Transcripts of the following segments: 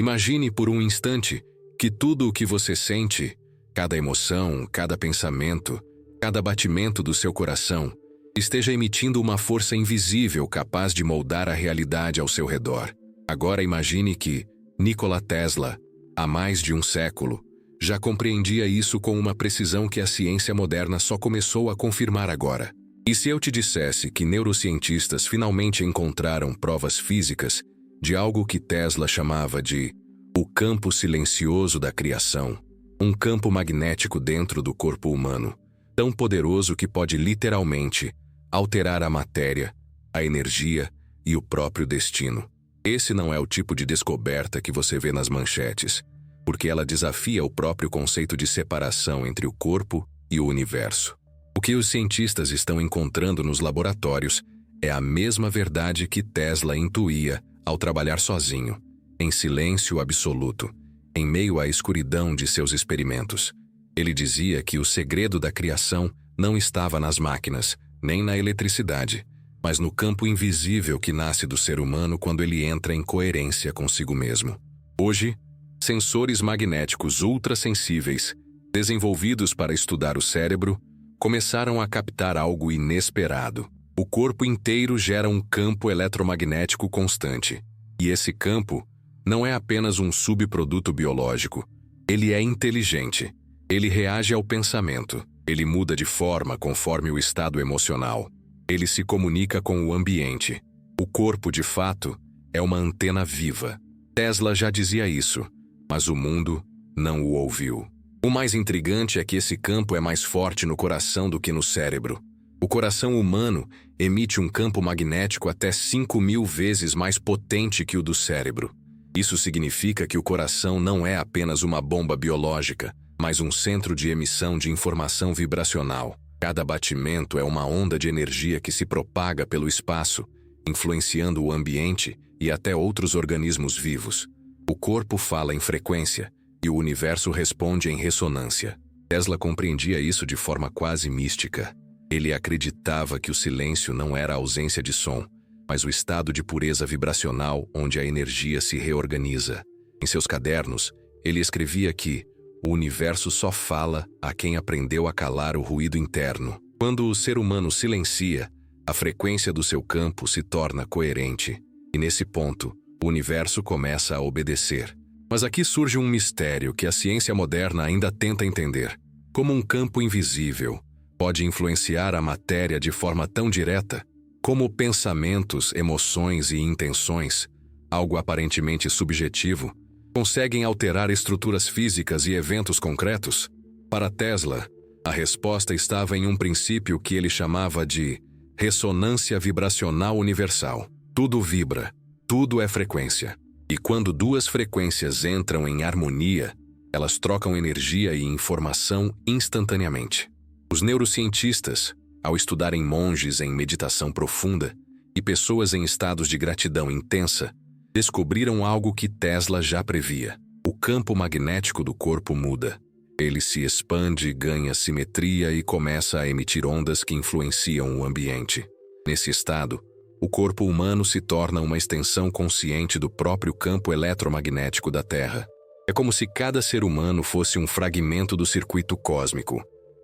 Imagine por um instante que tudo o que você sente, cada emoção, cada pensamento, cada batimento do seu coração, esteja emitindo uma força invisível capaz de moldar a realidade ao seu redor. Agora imagine que Nikola Tesla, há mais de um século, já compreendia isso com uma precisão que a ciência moderna só começou a confirmar agora. E se eu te dissesse que neurocientistas finalmente encontraram provas físicas de algo que Tesla chamava de o campo silencioso da criação, um campo magnético dentro do corpo humano, tão poderoso que pode literalmente alterar a matéria, a energia e o próprio destino. Esse não é o tipo de descoberta que você vê nas manchetes, porque ela desafia o próprio conceito de separação entre o corpo e o universo. O que os cientistas estão encontrando nos laboratórios é a mesma verdade que Tesla intuía ao trabalhar sozinho, em silêncio absoluto, em meio à escuridão de seus experimentos. Ele dizia que o segredo da criação não estava nas máquinas, nem na eletricidade, mas no campo invisível que nasce do ser humano quando ele entra em coerência consigo mesmo. Hoje, sensores magnéticos ultrassensíveis, desenvolvidos para estudar o cérebro, começaram a captar algo inesperado. O corpo inteiro gera um campo eletromagnético constante. E esse campo não é apenas um subproduto biológico. Ele é inteligente. Ele reage ao pensamento. Ele muda de forma conforme o estado emocional. Ele se comunica com o ambiente. O corpo, de fato, é uma antena viva. Tesla já dizia isso, mas o mundo não o ouviu. O mais intrigante é que esse campo é mais forte no coração do que no cérebro. O coração humano emite um campo magnético até 5.000 vezes mais potente que o do cérebro. Isso significa que o coração não é apenas uma bomba biológica, mas um centro de emissão de informação vibracional. Cada batimento é uma onda de energia que se propaga pelo espaço, influenciando o ambiente e até outros organismos vivos. O corpo fala em frequência e o universo responde em ressonância. Tesla compreendia isso de forma quase mística. Ele acreditava que o silêncio não era a ausência de som, mas o estado de pureza vibracional onde a energia se reorganiza. Em seus cadernos, ele escrevia que o universo só fala a quem aprendeu a calar o ruído interno. Quando o ser humano silencia, a frequência do seu campo se torna coerente. E nesse ponto, o universo começa a obedecer. Mas aqui surge um mistério que a ciência moderna ainda tenta entender. Como um campo invisível pode influenciar a matéria de forma tão direta? Como pensamentos, emoções e intenções, algo aparentemente subjetivo, conseguem alterar estruturas físicas e eventos concretos? Para Tesla, a resposta estava em um princípio que ele chamava de ressonância vibracional universal. Tudo vibra, tudo é frequência. E quando duas frequências entram em harmonia, elas trocam energia e informação instantaneamente. Os neurocientistas, ao estudarem monges em meditação profunda e pessoas em estados de gratidão intensa, descobriram algo que Tesla já previa. O campo magnético do corpo muda. Ele se expande, ganha simetria e começa a emitir ondas que influenciam o ambiente. Nesse estado, o corpo humano se torna uma extensão consciente do próprio campo eletromagnético da Terra. É como se cada ser humano fosse um fragmento do circuito cósmico,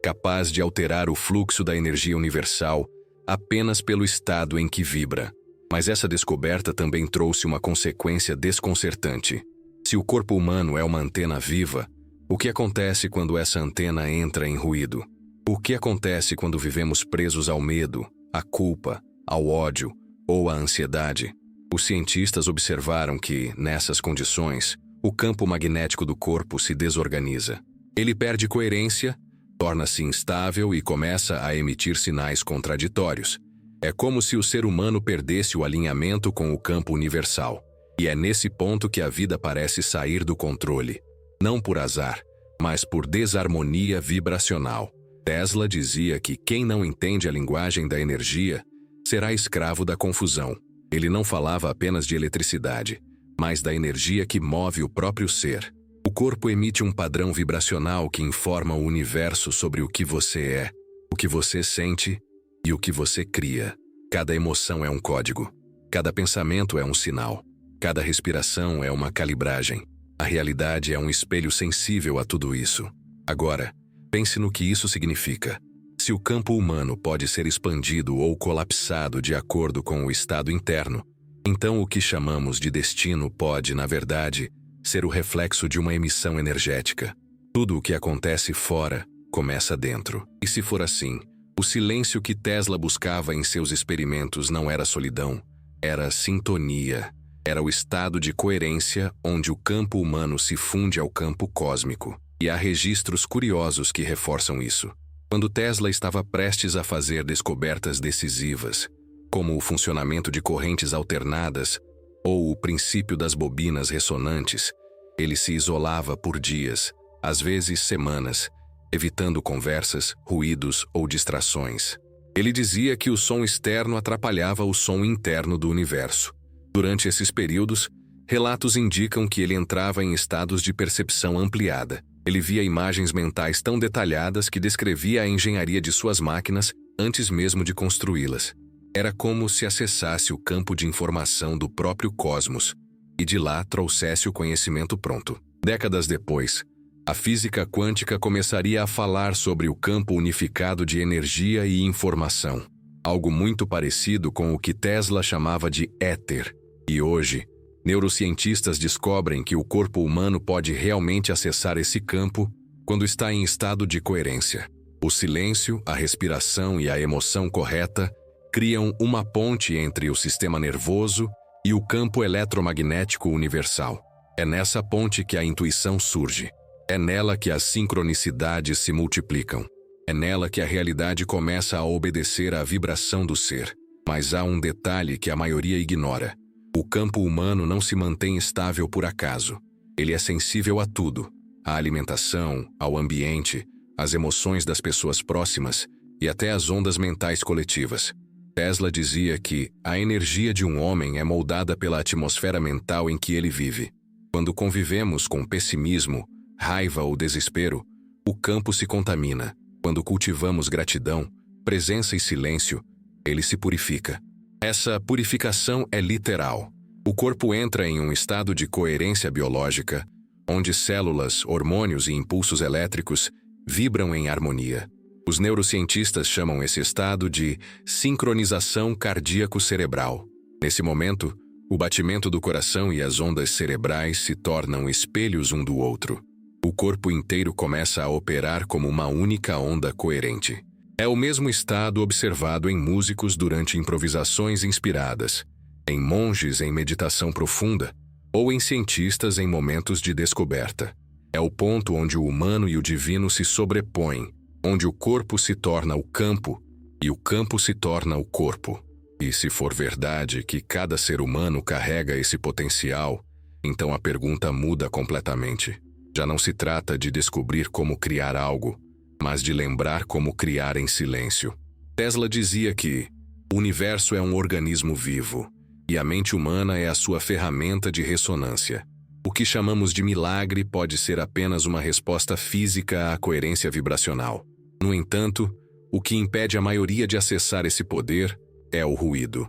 capaz de alterar o fluxo da energia universal apenas pelo estado em que vibra. Mas essa descoberta também trouxe uma consequência desconcertante. Se o corpo humano é uma antena viva, o que acontece quando essa antena entra em ruído? O que acontece quando vivemos presos ao medo, à culpa, ao ódio ou à ansiedade? Os cientistas observaram que, nessas condições, o campo magnético do corpo se desorganiza. Ele perde coerência, torna-se instável e começa a emitir sinais contraditórios. É como se o ser humano perdesse o alinhamento com o campo universal. E é nesse ponto que a vida parece sair do controle. Não por azar, mas por desarmonia vibracional. Tesla dizia que quem não entende a linguagem da energia será escravo da confusão. Ele não falava apenas de eletricidade, mas da energia que move o próprio ser. O corpo emite um padrão vibracional que informa o universo sobre o que você é, o que você sente e o que você cria. Cada emoção é um código. Cada pensamento é um sinal. Cada respiração é uma calibragem. A realidade é um espelho sensível a tudo isso. Agora, pense no que isso significa. Se o campo humano pode ser expandido ou colapsado de acordo com o estado interno, então o que chamamos de destino pode, na verdade, ser o reflexo de uma emissão energética. Tudo o que acontece fora começa dentro. E se for assim, o silêncio que Tesla buscava em seus experimentos não era solidão, era sintonia. Era o estado de coerência onde o campo humano se funde ao campo cósmico. E há registros curiosos que reforçam isso. Quando Tesla estava prestes a fazer descobertas decisivas, como o funcionamento de correntes alternadas ou o princípio das bobinas ressonantes, ele se isolava por dias, às vezes semanas, evitando conversas, ruídos ou distrações. Ele dizia que o som externo atrapalhava o som interno do universo. Durante esses períodos, relatos indicam que ele entrava em estados de percepção ampliada. Ele via imagens mentais tão detalhadas que descrevia a engenharia de suas máquinas antes mesmo de construí-las. Era como se acessasse o campo de informação do próprio cosmos e de lá trouxesse o conhecimento pronto. Décadas depois, a física quântica começaria a falar sobre o campo unificado de energia e informação, algo muito parecido com o que Tesla chamava de éter. E hoje, neurocientistas descobrem que o corpo humano pode realmente acessar esse campo quando está em estado de coerência. O silêncio, a respiração e a emoção correta criam uma ponte entre o sistema nervoso e o campo eletromagnético universal. É nessa ponte que a intuição surge. É nela que as sincronicidades se multiplicam. É nela que a realidade começa a obedecer à vibração do ser. Mas há um detalhe que a maioria ignora. O campo humano não se mantém estável por acaso. Ele é sensível a tudo. À alimentação, ao ambiente, às emoções das pessoas próximas e até às ondas mentais coletivas. Tesla dizia que a energia de um homem é moldada pela atmosfera mental em que ele vive. Quando convivemos com pessimismo, raiva ou desespero, o campo se contamina. Quando cultivamos gratidão, presença e silêncio, ele se purifica. Essa purificação é literal. O corpo entra em um estado de coerência biológica, onde células, hormônios e impulsos elétricos vibram em harmonia. Os neurocientistas chamam esse estado de sincronização cardíaco-cerebral. Nesse momento, o batimento do coração e as ondas cerebrais se tornam espelhos um do outro. O corpo inteiro começa a operar como uma única onda coerente. É o mesmo estado observado em músicos durante improvisações inspiradas, em monges em meditação profunda ou em cientistas em momentos de descoberta. É o ponto onde o humano e o divino se sobrepõem, onde o corpo se torna o campo e o campo se torna o corpo. E se for verdade que cada ser humano carrega esse potencial, então a pergunta muda completamente. Já não se trata de descobrir como criar algo, mas de lembrar como criar em silêncio. Tesla dizia que o universo é um organismo vivo, e a mente humana é a sua ferramenta de ressonância. O que chamamos de milagre pode ser apenas uma resposta física à coerência vibracional. No entanto, o que impede a maioria de acessar esse poder é o ruído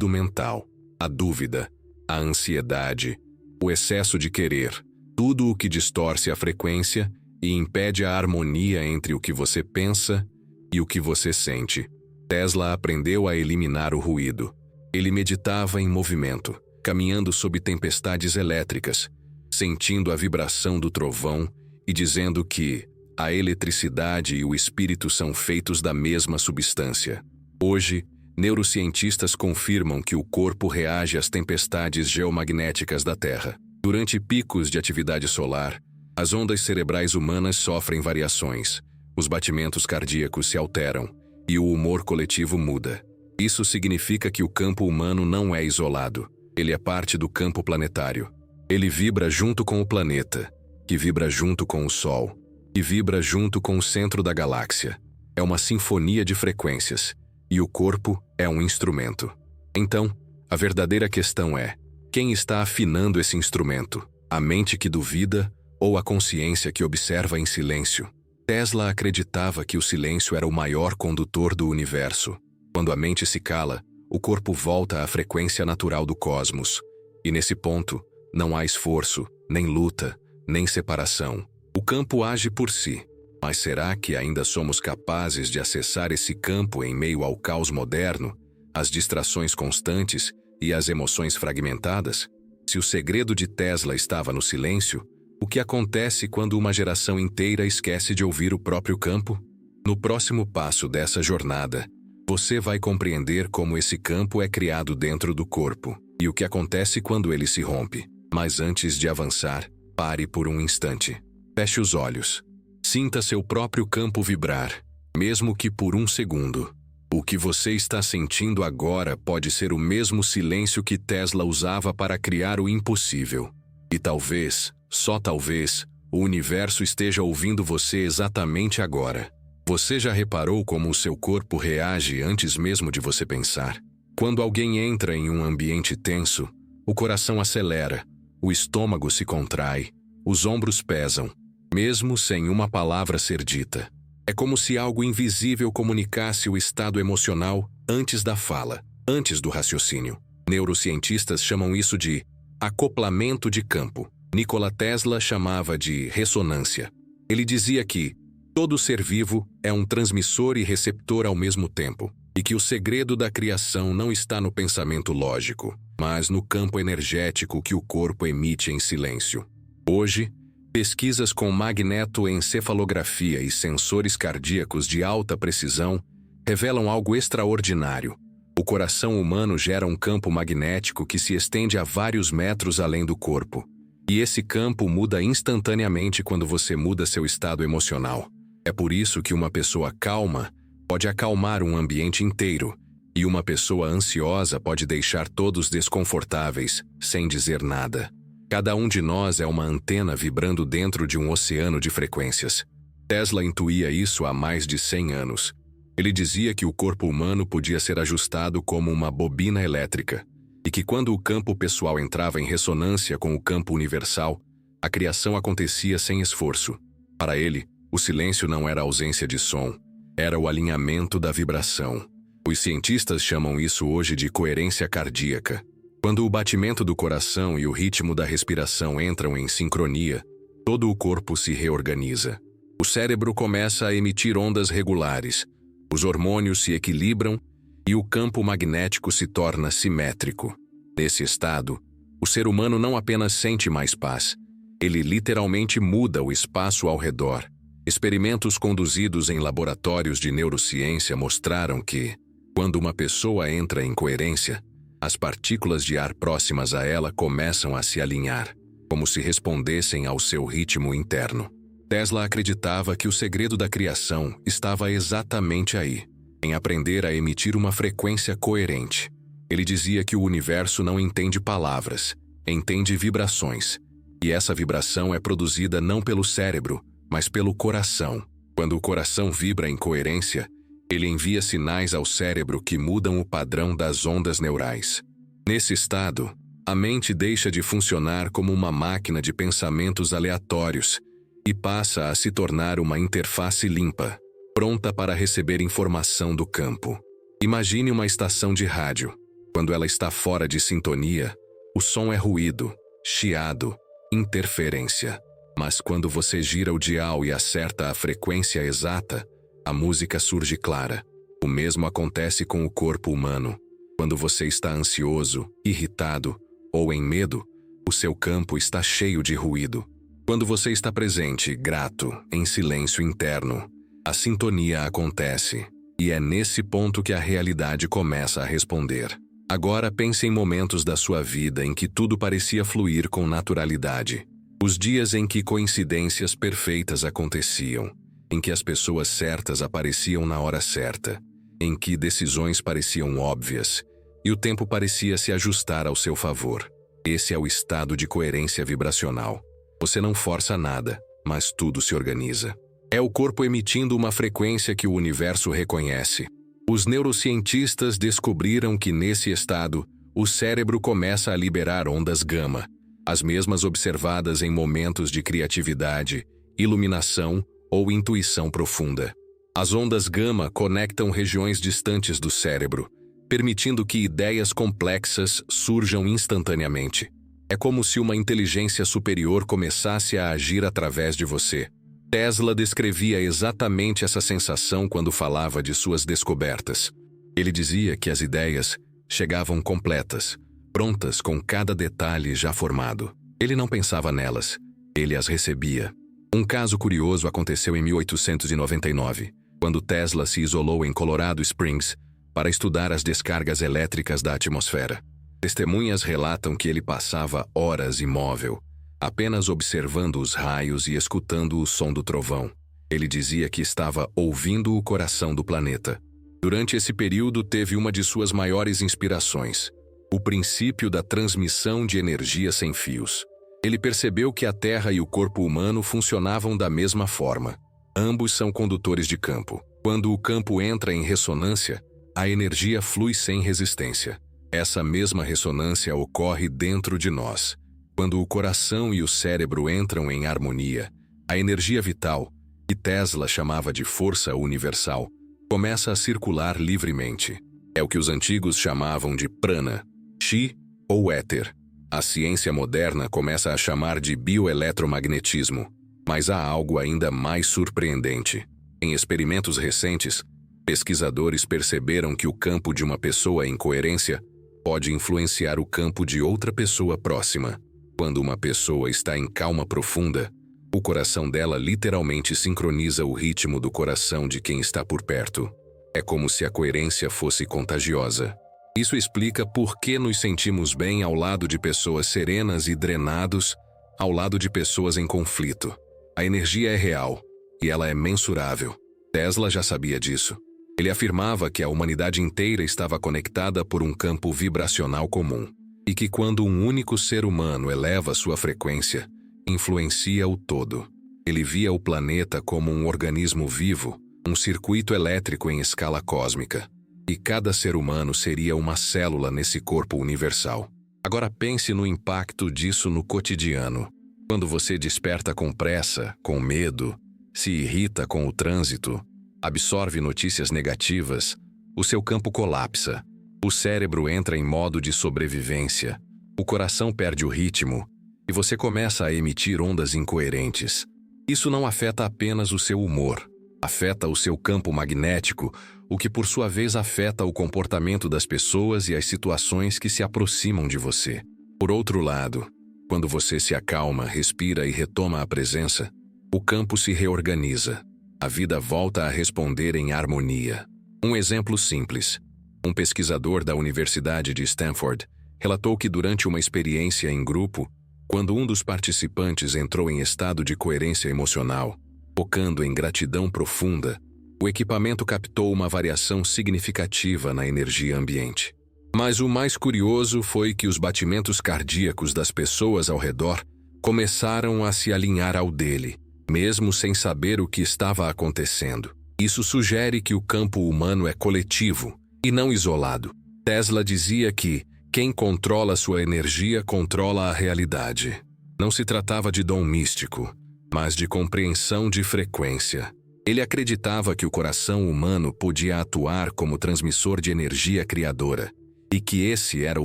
mental, a dúvida, a ansiedade, o excesso de querer, tudo o que distorce a frequência e impede a harmonia entre o que você pensa e o que você sente. Tesla aprendeu a eliminar o ruído. Ele meditava em movimento, caminhando sob tempestades elétricas, sentindo a vibração do trovão e dizendo que a eletricidade e o espírito são feitos da mesma substância. Hoje, neurocientistas confirmam que o corpo reage às tempestades geomagnéticas da Terra. Durante picos de atividade solar, as ondas cerebrais humanas sofrem variações, os batimentos cardíacos se alteram e o humor coletivo muda. Isso significa que o campo humano não é isolado, ele é parte do campo planetário. Ele vibra junto com o planeta, que vibra junto com o Sol, que vibra junto com o centro da galáxia. É uma sinfonia de frequências, e o corpo é um instrumento. Então, a verdadeira questão é: quem está afinando esse instrumento? A mente que duvida ou a consciência que observa em silêncio? Tesla acreditava que o silêncio era o maior condutor do universo. Quando a mente se cala, o corpo volta à frequência natural do cosmos, E nesse ponto, não há esforço, nem luta, nem separação. O campo age por si. Mas será que ainda somos capazes de acessar esse campo em meio ao caos moderno, às distrações constantes e às emoções fragmentadas? Se o segredo de Tesla estava no silêncio, o que acontece quando uma geração inteira esquece de ouvir o próprio campo? No próximo passo dessa jornada, você vai compreender como esse campo é criado dentro do corpo e o que acontece quando ele se rompe. Mas antes de avançar, pare por um instante. Feche os olhos. Sinta seu próprio campo vibrar, mesmo que por um segundo. O que você está sentindo agora pode ser o mesmo silêncio que Tesla usava para criar o impossível. E talvez, só talvez, o universo esteja ouvindo você exatamente agora. Você já reparou como o seu corpo reage antes mesmo de você pensar? Quando alguém entra em um ambiente tenso, o coração acelera, o estômago se contrai, os ombros pesam, mesmo sem uma palavra ser dita. É como se algo invisível comunicasse o estado emocional antes da fala, antes do raciocínio. Neurocientistas chamam isso de acoplamento de campo. Nikola Tesla chamava de ressonância. Ele dizia que todo ser vivo é um transmissor e receptor ao mesmo tempo, e que o segredo da criação não está no pensamento lógico, mas no campo energético que o corpo emite em silêncio. Hoje, pesquisas com magnetoencefalografia e sensores cardíacos de alta precisão revelam algo extraordinário. O coração humano gera um campo magnético que se estende a vários metros além do corpo. E esse campo muda instantaneamente quando você muda seu estado emocional. É por isso que uma pessoa calma pode acalmar um ambiente inteiro, e uma pessoa ansiosa pode deixar todos desconfortáveis, sem dizer nada. Cada um de nós é uma antena vibrando dentro de um oceano de frequências. Tesla intuía isso há mais de 100 anos. Ele dizia que o corpo humano podia ser ajustado como uma bobina elétrica, e que quando o campo pessoal entrava em ressonância com o campo universal, a criação acontecia sem esforço. Para ele, o silêncio não era ausência de som, era o alinhamento da vibração. Os cientistas chamam isso hoje de coerência cardíaca. Quando o batimento do coração e o ritmo da respiração entram em sincronia, todo o corpo se reorganiza. O cérebro começa a emitir ondas regulares, os hormônios se equilibram e o campo magnético se torna simétrico. Nesse estado, o ser humano não apenas sente mais paz, ele literalmente muda o espaço ao redor. Experimentos conduzidos em laboratórios de neurociência mostraram que, quando uma pessoa entra em coerência, as partículas de ar próximas a ela começam a se alinhar, como se respondessem ao seu ritmo interno. Tesla acreditava que o segredo da criação estava exatamente aí, em aprender a emitir uma frequência coerente. Ele dizia que o universo não entende palavras, entende vibrações, e essa vibração é produzida não pelo cérebro, mas pelo coração. Quando o coração vibra em coerência, ele envia sinais ao cérebro que mudam o padrão das ondas neurais. Nesse estado, a mente deixa de funcionar como uma máquina de pensamentos aleatórios e passa a se tornar uma interface limpa, pronta para receber informação do campo. Imagine uma estação de rádio. Quando ela está fora de sintonia, o som é ruído, chiado, interferência. Mas quando você gira o dial e acerta a frequência exata, a música surge clara. O mesmo acontece com o corpo humano. Quando você está ansioso, irritado ou em medo, o seu campo está cheio de ruído. Quando você está presente, grato, em silêncio interno, a sintonia acontece. E é nesse ponto que a realidade começa a responder. Agora pense em momentos da sua vida em que tudo parecia fluir com naturalidade. Os dias em que coincidências perfeitas aconteciam, em que as pessoas certas apareciam na hora certa, em que decisões pareciam óbvias e o tempo parecia se ajustar ao seu favor. Esse é o estado de coerência vibracional. Você não força nada, mas tudo se organiza. É o corpo emitindo uma frequência que o universo reconhece. Os neurocientistas descobriram que nesse estado, o cérebro começa a liberar ondas gama, as mesmas observadas em momentos de criatividade, iluminação ou intuição profunda. As ondas gama conectam regiões distantes do cérebro, permitindo que ideias complexas surjam instantaneamente. É como se uma inteligência superior começasse a agir através de você. Tesla descrevia exatamente essa sensação quando falava de suas descobertas. Ele dizia que as ideias chegavam completas, prontas com cada detalhe já formado. Ele não pensava nelas, ele as recebia. Um caso curioso aconteceu em 1899, quando Tesla se isolou em Colorado Springs para estudar as descargas elétricas da atmosfera. Testemunhas relatam que ele passava horas imóvel, apenas observando os raios e escutando o som do trovão. Ele dizia que estava ouvindo o coração do planeta. Durante esse período, teve uma de suas maiores inspirações: o princípio da transmissão de energia sem fios. Ele percebeu que a Terra e o corpo humano funcionavam da mesma forma. Ambos são condutores de campo. Quando o campo entra em ressonância, a energia flui sem resistência. Essa mesma ressonância ocorre dentro de nós. Quando o coração e o cérebro entram em harmonia, a energia vital, que Tesla chamava de força universal, começa a circular livremente. É o que os antigos chamavam de prana, chi ou éter. A ciência moderna começa a chamar de bioeletromagnetismo, mas há algo ainda mais surpreendente. Em experimentos recentes, pesquisadores perceberam que o campo de uma pessoa em coerência pode influenciar o campo de outra pessoa próxima. Quando uma pessoa está em calma profunda, o coração dela literalmente sincroniza o ritmo do coração de quem está por perto. É como se a coerência fosse contagiosa. Isso explica por que nos sentimos bem ao lado de pessoas serenas e drenados, ao lado de pessoas em conflito. A energia é real, e ela é mensurável. Tesla já sabia disso. Ele afirmava que a humanidade inteira estava conectada por um campo vibracional comum, e que quando um único ser humano eleva sua frequência, influencia o todo. Ele via o planeta como um organismo vivo, um circuito elétrico em escala cósmica, e cada ser humano seria uma célula nesse corpo universal. Agora pense no impacto disso no cotidiano. Quando você desperta com pressa, com medo, se irrita com o trânsito, absorve notícias negativas, o seu campo colapsa, o cérebro entra em modo de sobrevivência, o coração perde o ritmo e você começa a emitir ondas incoerentes. Isso não afeta apenas o seu humor, afeta o seu campo magnético, o que por sua vez afeta o comportamento das pessoas e as situações que se aproximam de você. Por outro lado, quando você se acalma, respira e retoma a presença, o campo se reorganiza. A vida volta a responder em harmonia. Um exemplo simples. Um pesquisador da Universidade de Stanford relatou que durante uma experiência em grupo, quando um dos participantes entrou em estado de coerência emocional, focando em gratidão profunda, o equipamento captou uma variação significativa na energia ambiente. Mas o mais curioso foi que os batimentos cardíacos das pessoas ao redor começaram a se alinhar ao dele, mesmo sem saber o que estava acontecendo. Isso sugere que o campo humano é coletivo e não isolado. Tesla dizia que quem controla sua energia controla a realidade. Não se tratava de dom místico, mas de compreensão de frequência. Ele acreditava que o coração humano podia atuar como transmissor de energia criadora, e que esse era o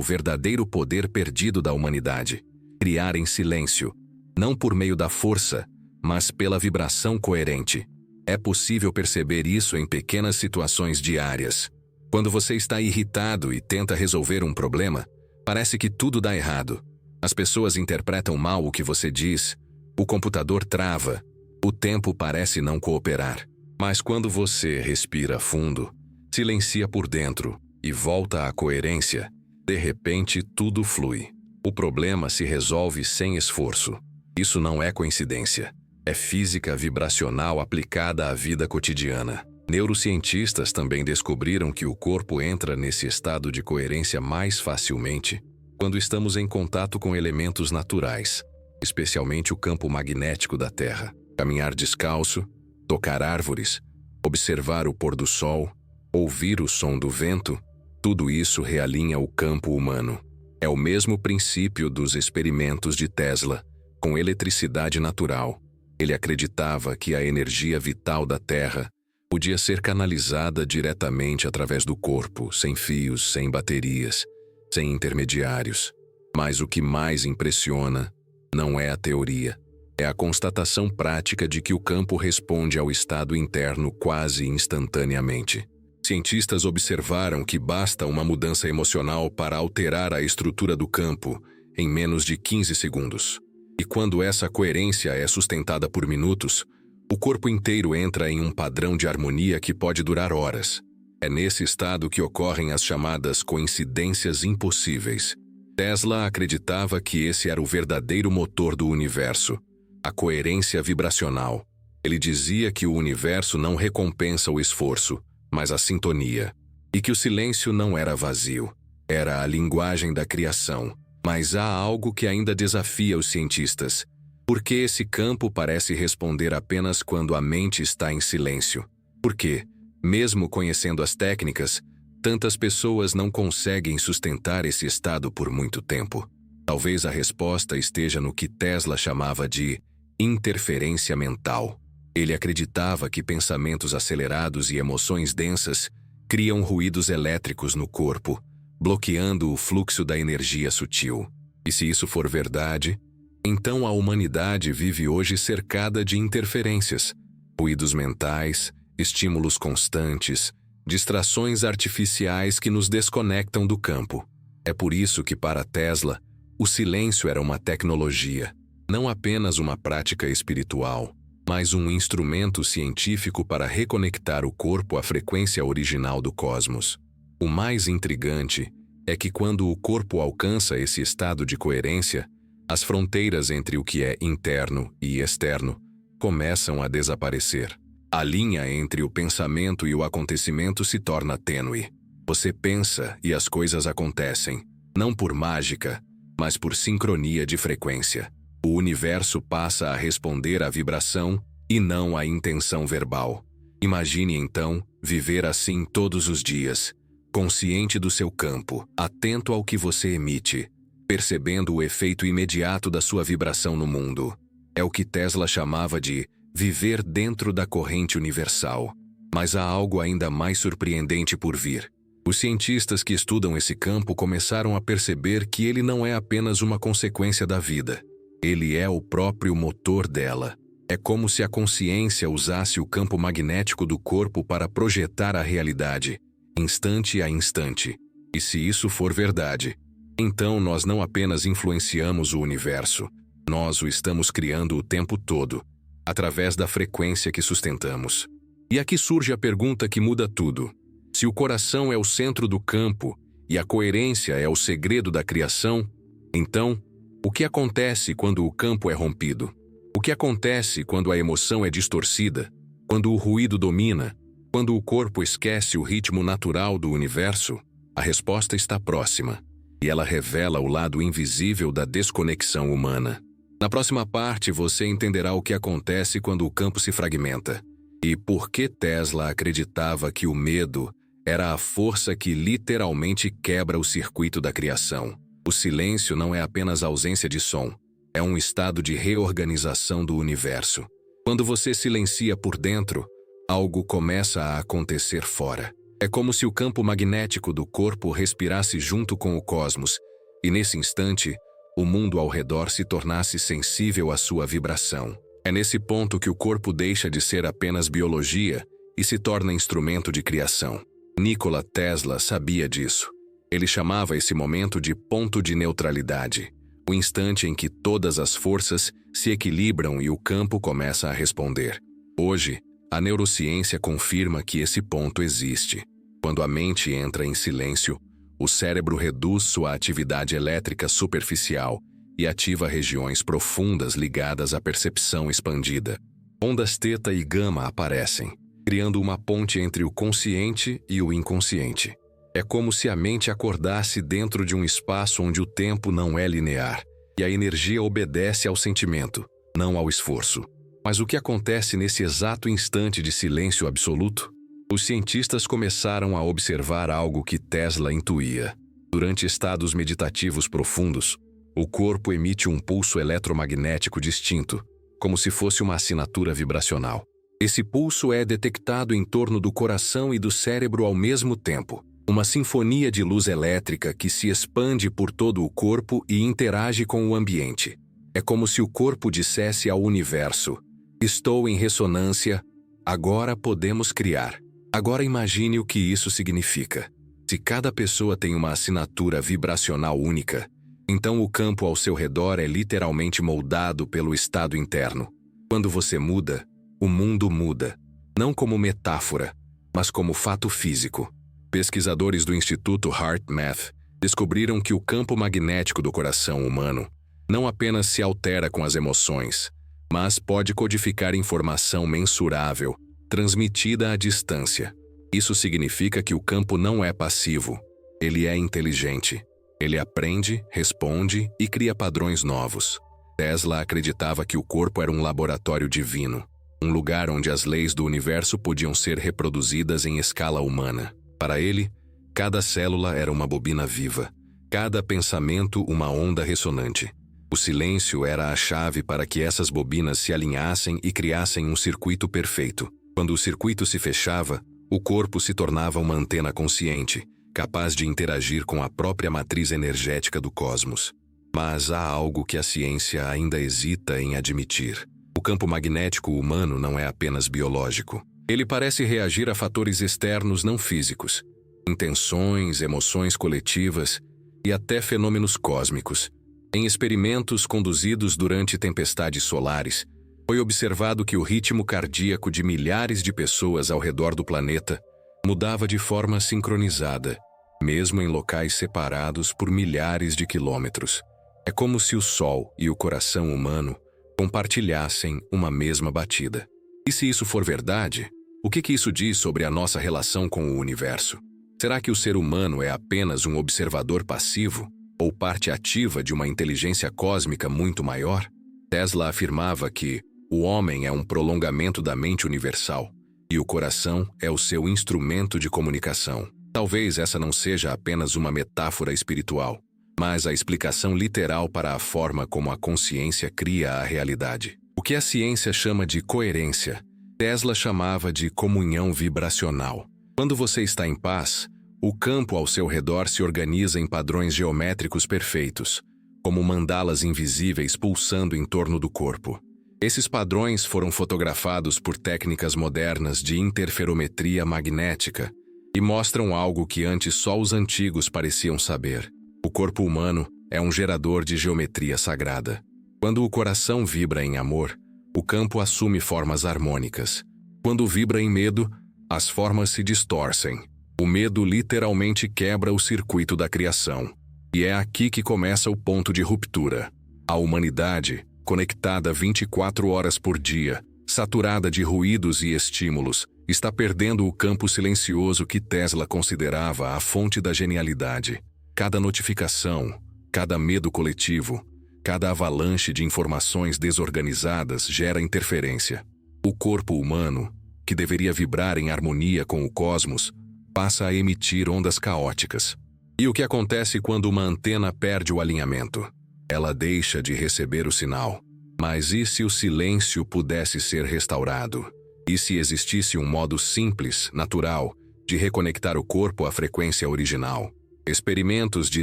verdadeiro poder perdido da humanidade: criar em silêncio, não por meio da força, mas pela vibração coerente. É possível perceber isso em pequenas situações diárias. Quando você está irritado e tenta resolver um problema, parece que tudo dá errado. As pessoas interpretam mal o que você diz, o computador trava, o tempo parece não cooperar. Mas quando você respira fundo, silencia por dentro e volta à coerência, de repente tudo flui. O problema se resolve sem esforço. Isso não é coincidência. É física vibracional aplicada à vida cotidiana. Neurocientistas também descobriram que o corpo entra nesse estado de coerência mais facilmente quando estamos em contato com elementos naturais, especialmente o campo magnético da Terra. Caminhar descalço, tocar árvores, observar o pôr do sol, ouvir o som do vento, tudo isso realinha o campo humano. É o mesmo princípio dos experimentos de Tesla, com eletricidade natural. Ele acreditava que a energia vital da Terra Podia ser canalizada diretamente através do corpo, sem fios, sem baterias, sem intermediários. Mas o que mais impressiona não é a teoria, é a constatação prática de que o campo responde ao estado interno quase instantaneamente. Cientistas observaram que basta uma mudança emocional para alterar a estrutura do campo em menos de 15 segundos. E quando essa coerência é sustentada por minutos, o corpo inteiro entra em um padrão de harmonia que pode durar horas. É nesse estado que ocorrem as chamadas coincidências impossíveis. Tesla acreditava que esse era o verdadeiro motor do universo, a coerência vibracional. Ele dizia que o universo não recompensa o esforço, mas a sintonia. E que o silêncio não era vazio, era a linguagem da criação. Mas há algo que ainda desafia os cientistas. Por que esse campo parece responder apenas quando a mente está em silêncio? Por que, mesmo conhecendo as técnicas, tantas pessoas não conseguem sustentar esse estado por muito tempo? Talvez a resposta esteja no que Tesla chamava de interferência mental. Ele acreditava que pensamentos acelerados e emoções densas criam ruídos elétricos no corpo, bloqueando o fluxo da energia sutil. E se isso for verdade, então a humanidade vive hoje cercada de interferências, ruídos mentais, estímulos constantes, distrações artificiais que nos desconectam do campo. É por isso que, para Tesla, o silêncio era uma tecnologia, não apenas uma prática espiritual, mas um instrumento científico para reconectar o corpo à frequência original do cosmos. O mais intrigante é que quando o corpo alcança esse estado de coerência, as fronteiras entre o que é interno e externo começam a desaparecer. A linha entre o pensamento e o acontecimento se torna tênue. Você pensa e as coisas acontecem, não por mágica, mas por sincronia de frequência. O universo passa a responder à vibração e não à intenção verbal. Imagine então viver assim todos os dias, consciente do seu campo, atento ao que você emite, percebendo o efeito imediato da sua vibração no mundo. É o que Tesla chamava de viver dentro da corrente universal. Mas há algo ainda mais surpreendente por vir. Os cientistas que estudam esse campo começaram a perceber que ele não é apenas uma consequência da vida. Ele é o próprio motor dela. É como se a consciência usasse o campo magnético do corpo para projetar a realidade, instante a instante. E se isso for verdade, então nós não apenas influenciamos o universo, nós o estamos criando o tempo todo, através da frequência que sustentamos. E aqui surge a pergunta que muda tudo. Se o coração é o centro do campo e a coerência é o segredo da criação, então, o que acontece quando o campo é rompido? O que acontece quando a emoção é distorcida? Quando o ruído domina? Quando o corpo esquece o ritmo natural do universo? A resposta está próxima, e ela revela o lado invisível da desconexão humana. Na próxima parte, você entenderá o que acontece quando o campo se fragmenta, e por que Tesla acreditava que o medo era a força que literalmente quebra o circuito da criação. O silêncio não é apenas ausência de som, é um estado de reorganização do universo. Quando você silencia por dentro, algo começa a acontecer fora. É como se o campo magnético do corpo respirasse junto com o cosmos, e nesse instante, o mundo ao redor se tornasse sensível à sua vibração. É nesse ponto que o corpo deixa de ser apenas biologia e se torna instrumento de criação. Nikola Tesla sabia disso. Ele chamava esse momento de ponto de neutralidade, o instante em que todas as forças se equilibram e o campo começa a responder. Hoje, a neurociência confirma que esse ponto existe. Quando a mente entra em silêncio, o cérebro reduz sua atividade elétrica superficial e ativa regiões profundas ligadas à percepção expandida. Ondas teta e gama aparecem, criando uma ponte entre o consciente e o inconsciente. É como se a mente acordasse dentro de um espaço onde o tempo não é linear, e a energia obedece ao sentimento, não ao esforço. Mas o que acontece nesse exato instante de silêncio absoluto? Os cientistas começaram a observar algo que Tesla intuía. Durante estados meditativos profundos, o corpo emite um pulso eletromagnético distinto, como se fosse uma assinatura vibracional. Esse pulso é detectado em torno do coração e do cérebro ao mesmo tempo. Uma sinfonia de luz elétrica que se expande por todo o corpo e interage com o ambiente. É como se o corpo dissesse ao universo: estou em ressonância, agora podemos criar. Agora imagine o que isso significa. Se cada pessoa tem uma assinatura vibracional única, então o campo ao seu redor é literalmente moldado pelo estado interno. Quando você muda, o mundo muda. Não como metáfora, mas como fato físico. Pesquisadores do Instituto HeartMath descobriram que o campo magnético do coração humano não apenas se altera com as emoções, mas pode codificar informação mensurável, transmitida à distância. Isso significa que o campo não é passivo, ele é inteligente. Ele aprende, responde e cria padrões novos. Tesla acreditava que o corpo era um laboratório divino, um lugar onde as leis do universo podiam ser reproduzidas em escala humana. Para ele, cada célula era uma bobina viva, cada pensamento uma onda ressonante. O silêncio era a chave para que essas bobinas se alinhassem e criassem um circuito perfeito. Quando o circuito se fechava, o corpo se tornava uma antena consciente, capaz de interagir com a própria matriz energética do cosmos. Mas há algo que a ciência ainda hesita em admitir. O campo magnético humano não é apenas biológico. Ele parece reagir a fatores externos não físicos, intenções, emoções coletivas e até fenômenos cósmicos. Em experimentos conduzidos durante tempestades solares, foi observado que o ritmo cardíaco de milhares de pessoas ao redor do planeta mudava de forma sincronizada, mesmo em locais separados por milhares de quilômetros. É como se o Sol e o coração humano compartilhassem uma mesma batida. E se isso for verdade, o que isso diz sobre a nossa relação com o universo? Será que o ser humano é apenas um observador passivo ou parte ativa de uma inteligência cósmica muito maior? Tesla afirmava que o homem é um prolongamento da mente universal e o coração é o seu instrumento de comunicação. Talvez essa não seja apenas uma metáfora espiritual, mas a explicação literal para a forma como a consciência cria a realidade. O que a ciência chama de coerência, Tesla chamava de comunhão vibracional. Quando você está em paz, o campo ao seu redor se organiza em padrões geométricos perfeitos, como mandalas invisíveis pulsando em torno do corpo. Esses padrões foram fotografados por técnicas modernas de interferometria magnética e mostram algo que antes só os antigos pareciam saber. O corpo humano é um gerador de geometria sagrada. Quando o coração vibra em amor, o campo assume formas harmônicas. Quando vibra em medo, as formas se distorcem. O medo literalmente quebra o circuito da criação. E é aqui que começa o ponto de ruptura. A humanidade, conectada 24 horas por dia, saturada de ruídos e estímulos, está perdendo o campo silencioso que Tesla considerava a fonte da genialidade. Cada notificação, cada medo coletivo, cada avalanche de informações desorganizadas gera interferência. O corpo humano, que deveria vibrar em harmonia com o cosmos, passa a emitir ondas caóticas. E o que acontece quando uma antena perde o alinhamento? Ela deixa de receber o sinal. Mas e se o silêncio pudesse ser restaurado? E se existisse um modo simples, natural, de reconectar o corpo à frequência original? Experimentos de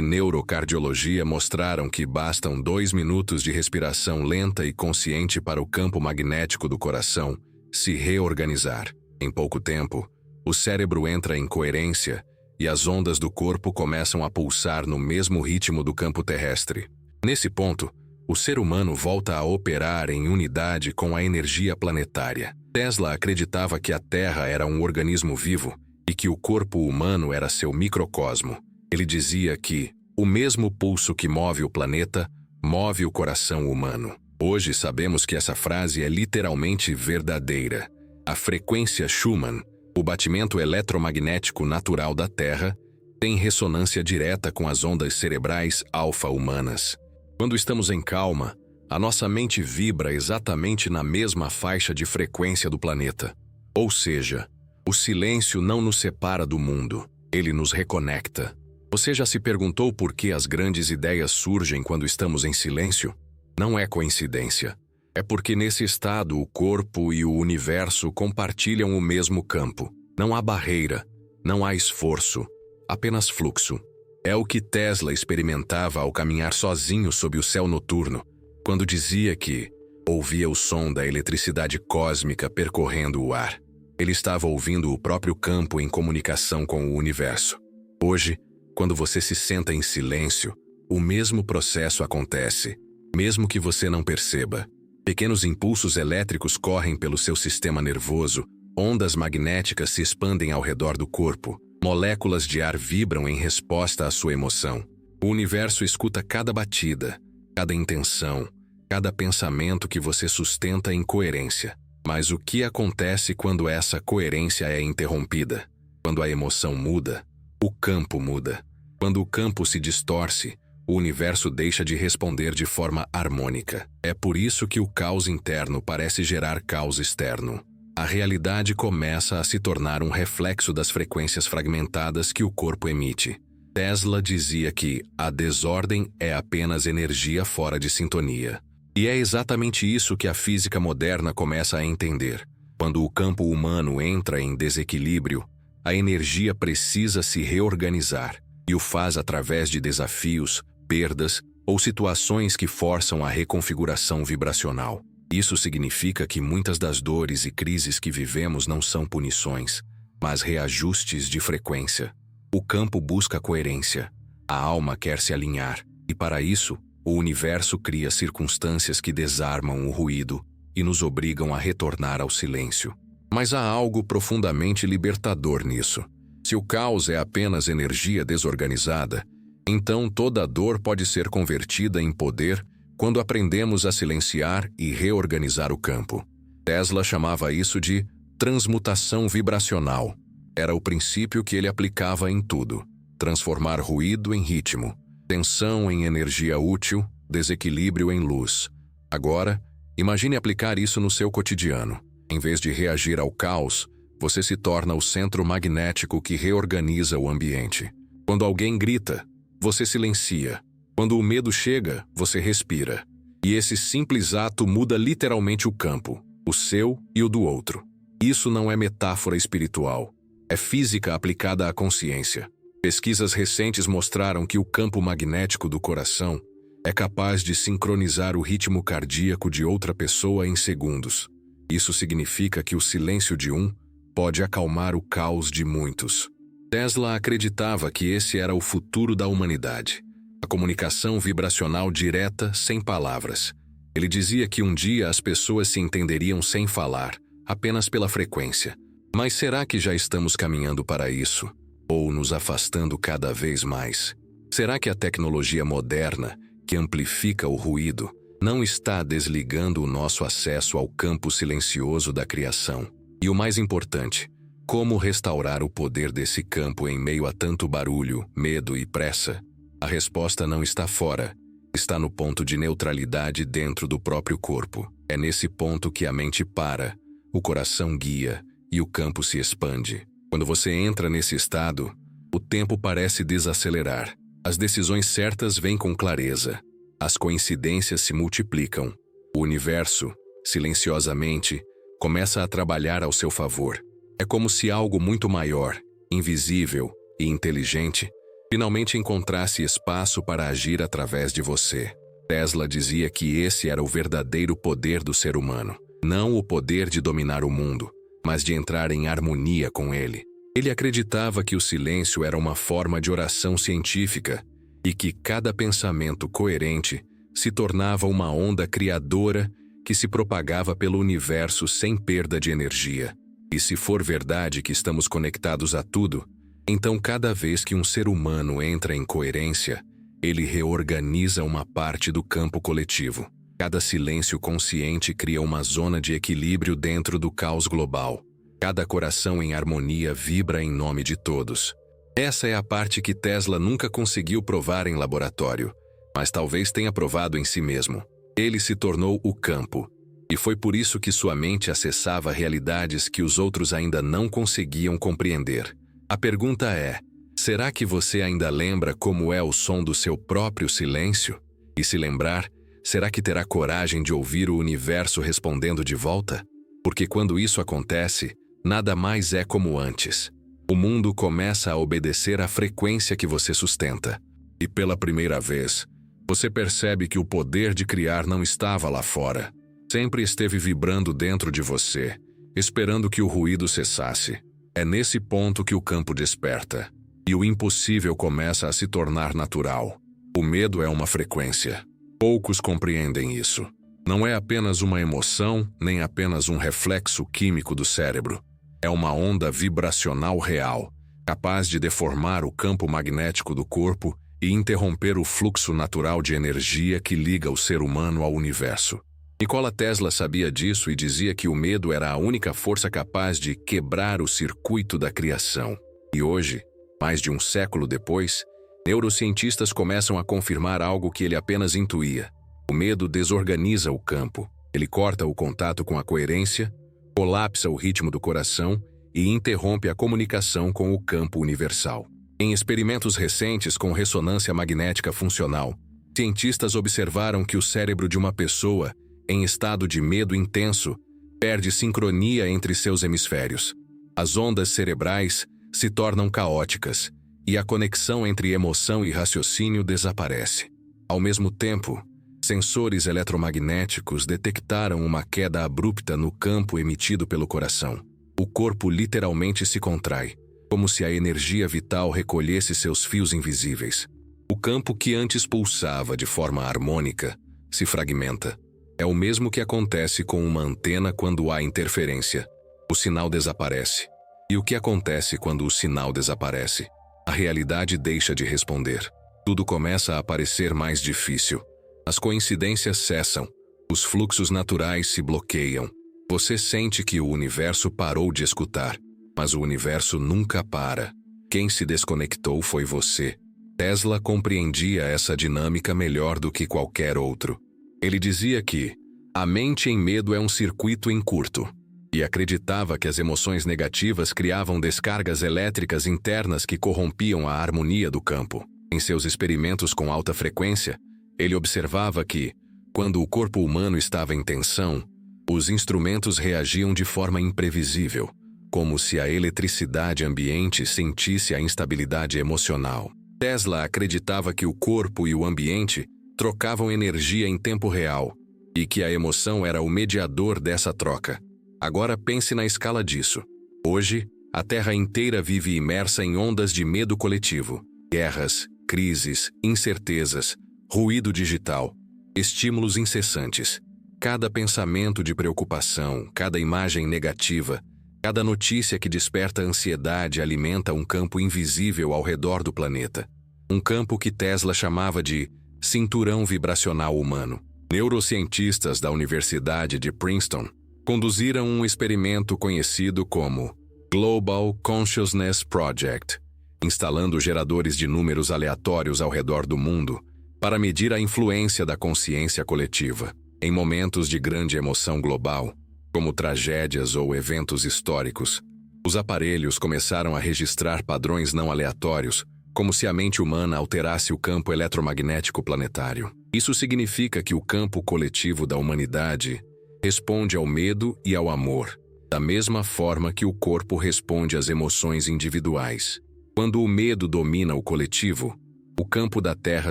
neurocardiologia mostraram que bastam 2 minutos de respiração lenta e consciente para o campo magnético do coração se reorganizar. Em pouco tempo, o cérebro entra em coerência e as ondas do corpo começam a pulsar no mesmo ritmo do campo terrestre. Nesse ponto, o ser humano volta a operar em unidade com a energia planetária. Tesla acreditava que a Terra era um organismo vivo e que o corpo humano era seu microcosmo. Ele dizia que o mesmo pulso que move o planeta move o coração humano. Hoje sabemos que essa frase é literalmente verdadeira. A frequência Schumann, o batimento eletromagnético natural da Terra, tem ressonância direta com as ondas cerebrais alfa-humanas. Quando estamos em calma, a nossa mente vibra exatamente na mesma faixa de frequência do planeta. Ou seja, o silêncio não nos separa do mundo, ele nos reconecta. Você já se perguntou por que as grandes ideias surgem quando estamos em silêncio? Não é coincidência. É porque nesse estado o corpo e o universo compartilham o mesmo campo. Não há barreira, não há esforço, apenas fluxo. É o que Tesla experimentava ao caminhar sozinho sob o céu noturno, quando dizia que ouvia o som da eletricidade cósmica percorrendo o ar. Ele estava ouvindo o próprio campo em comunicação com o universo. Hoje, quando você se senta em silêncio, o mesmo processo acontece, mesmo que você não perceba. Pequenos impulsos elétricos correm pelo seu sistema nervoso, ondas magnéticas se expandem ao redor do corpo, moléculas de ar vibram em resposta à sua emoção. O universo escuta cada batida, cada intenção, cada pensamento que você sustenta em coerência. Mas o que acontece quando essa coerência é interrompida? Quando a emoção muda, o campo muda. Quando o campo se distorce, o universo deixa de responder de forma harmônica. É por isso que o caos interno parece gerar caos externo. A realidade começa a se tornar um reflexo das frequências fragmentadas que o corpo emite. Tesla dizia que a desordem é apenas energia fora de sintonia. E é exatamente isso que a física moderna começa a entender. Quando o campo humano entra em desequilíbrio, a energia precisa se reorganizar, e o faz através de desafios, perdas ou situações que forçam a reconfiguração vibracional. Isso significa que muitas das dores e crises que vivemos não são punições, mas reajustes de frequência. O campo busca coerência, a alma quer se alinhar, e para isso, o universo cria circunstâncias que desarmam o ruído e nos obrigam a retornar ao silêncio. Mas há algo profundamente libertador nisso. Se o caos é apenas energia desorganizada, então toda dor pode ser convertida em poder quando aprendemos a silenciar e reorganizar o campo. Tesla chamava isso de transmutação vibracional. Era o princípio que ele aplicava em tudo. Transformar ruído em ritmo, tensão em energia útil, desequilíbrio em luz. Agora, imagine aplicar isso no seu cotidiano. Em vez de reagir ao caos, você se torna o centro magnético que reorganiza o ambiente. Quando alguém grita, você silencia. Quando o medo chega, você respira. E esse simples ato muda literalmente o campo, o seu e o do outro. Isso não é metáfora espiritual. É física aplicada à consciência. Pesquisas recentes mostraram que o campo magnético do coração é capaz de sincronizar o ritmo cardíaco de outra pessoa em segundos. Isso significa que o silêncio de um pode acalmar o caos de muitos. Tesla acreditava que esse era o futuro da humanidade. A comunicação vibracional direta, sem palavras. Ele dizia que um dia as pessoas se entenderiam sem falar, apenas pela frequência. Mas será que já estamos caminhando para isso? Ou nos afastando cada vez mais? Será que a tecnologia moderna, que amplifica o ruído, não está desligando o nosso acesso ao campo silencioso da criação? E o mais importante, como restaurar o poder desse campo em meio a tanto barulho, medo e pressa? A resposta não está fora, está no ponto de neutralidade dentro do próprio corpo. É nesse ponto que a mente para, o coração guia e o campo se expande. Quando você entra nesse estado, o tempo parece desacelerar. As decisões certas vêm com clareza. As coincidências se multiplicam. O universo, silenciosamente, começa a trabalhar ao seu favor. É como se algo muito maior, invisível e inteligente finalmente encontrasse espaço para agir através de você. Tesla dizia que esse era o verdadeiro poder do ser humano. Não o poder de dominar o mundo, mas de entrar em harmonia com ele. Ele acreditava que o silêncio era uma forma de oração científica e que cada pensamento coerente se tornava uma onda criadora que se propagava pelo universo sem perda de energia. E se for verdade que estamos conectados a tudo, então cada vez que um ser humano entra em coerência, ele reorganiza uma parte do campo coletivo. Cada silêncio consciente cria uma zona de equilíbrio dentro do caos global. Cada coração em harmonia vibra em nome de todos. Essa é a parte que Tesla nunca conseguiu provar em laboratório, mas talvez tenha provado em si mesmo. Ele se tornou o campo, e foi por isso que sua mente acessava realidades que os outros ainda não conseguiam compreender. A pergunta é, será que você ainda lembra como é o som do seu próprio silêncio? E se lembrar, será que terá coragem de ouvir o universo respondendo de volta? Porque quando isso acontece, nada mais é como antes. O mundo começa a obedecer à frequência que você sustenta. E pela primeira vez, você percebe que o poder de criar não estava lá fora. Sempre esteve vibrando dentro de você, esperando que o ruído cessasse. É nesse ponto que o campo desperta. E o impossível começa a se tornar natural. O medo é uma frequência. Poucos compreendem isso. Não é apenas uma emoção, nem apenas um reflexo químico do cérebro. É uma onda vibracional real, capaz de deformar o campo magnético do corpo e interromper o fluxo natural de energia que liga o ser humano ao universo. Nikola Tesla sabia disso e dizia que o medo era a única força capaz de quebrar o circuito da criação. E hoje, mais de um século depois, neurocientistas começam a confirmar algo que ele apenas intuía. O medo desorganiza o campo, ele corta o contato com a coerência, colapsa o ritmo do coração e interrompe a comunicação com o campo universal. Em experimentos recentes com ressonância magnética funcional, cientistas observaram que o cérebro de uma pessoa, em estado de medo intenso, perde sincronia entre seus hemisférios. As ondas cerebrais se tornam caóticas e a conexão entre emoção e raciocínio desaparece. Ao mesmo tempo, sensores eletromagnéticos detectaram uma queda abrupta no campo emitido pelo coração. O corpo literalmente se contrai, como se a energia vital recolhesse seus fios invisíveis. O campo que antes pulsava de forma harmônica se fragmenta. É o mesmo que acontece com uma antena quando há interferência. O sinal desaparece. E o que acontece quando o sinal desaparece? A realidade deixa de responder. Tudo começa a parecer mais difícil. As coincidências cessam. Os fluxos naturais se bloqueiam. Você sente que o universo parou de escutar. Mas o universo nunca para. Quem se desconectou foi você. Tesla compreendia essa dinâmica melhor do que qualquer outro. Ele dizia que a mente em medo é um circuito em curto, e acreditava que as emoções negativas criavam descargas elétricas internas que corrompiam a harmonia do campo. Em seus experimentos com alta frequência, ele observava que, quando o corpo humano estava em tensão, os instrumentos reagiam de forma imprevisível, como se a eletricidade ambiente sentisse a instabilidade emocional. Tesla acreditava que o corpo e o ambiente trocavam energia em tempo real e que a emoção era o mediador dessa troca. Agora pense na escala disso. Hoje, a Terra inteira vive imersa em ondas de medo coletivo. Guerras, crises, incertezas, ruído digital, estímulos incessantes. Cada pensamento de preocupação, cada imagem negativa, cada notícia que desperta ansiedade alimenta um campo invisível ao redor do planeta. Um campo que Tesla chamava de cinturão vibracional humano. Neurocientistas da Universidade de Princeton conduziram um experimento conhecido como Global Consciousness Project, instalando geradores de números aleatórios ao redor do mundo para medir a influência da consciência coletiva. Em momentos de grande emoção global, como tragédias ou eventos históricos, os aparelhos começaram a registrar padrões não aleatórios, como se a mente humana alterasse o campo eletromagnético planetário. Isso significa que o campo coletivo da humanidade responde ao medo e ao amor, da mesma forma que o corpo responde às emoções individuais. Quando o medo domina o coletivo, o campo da Terra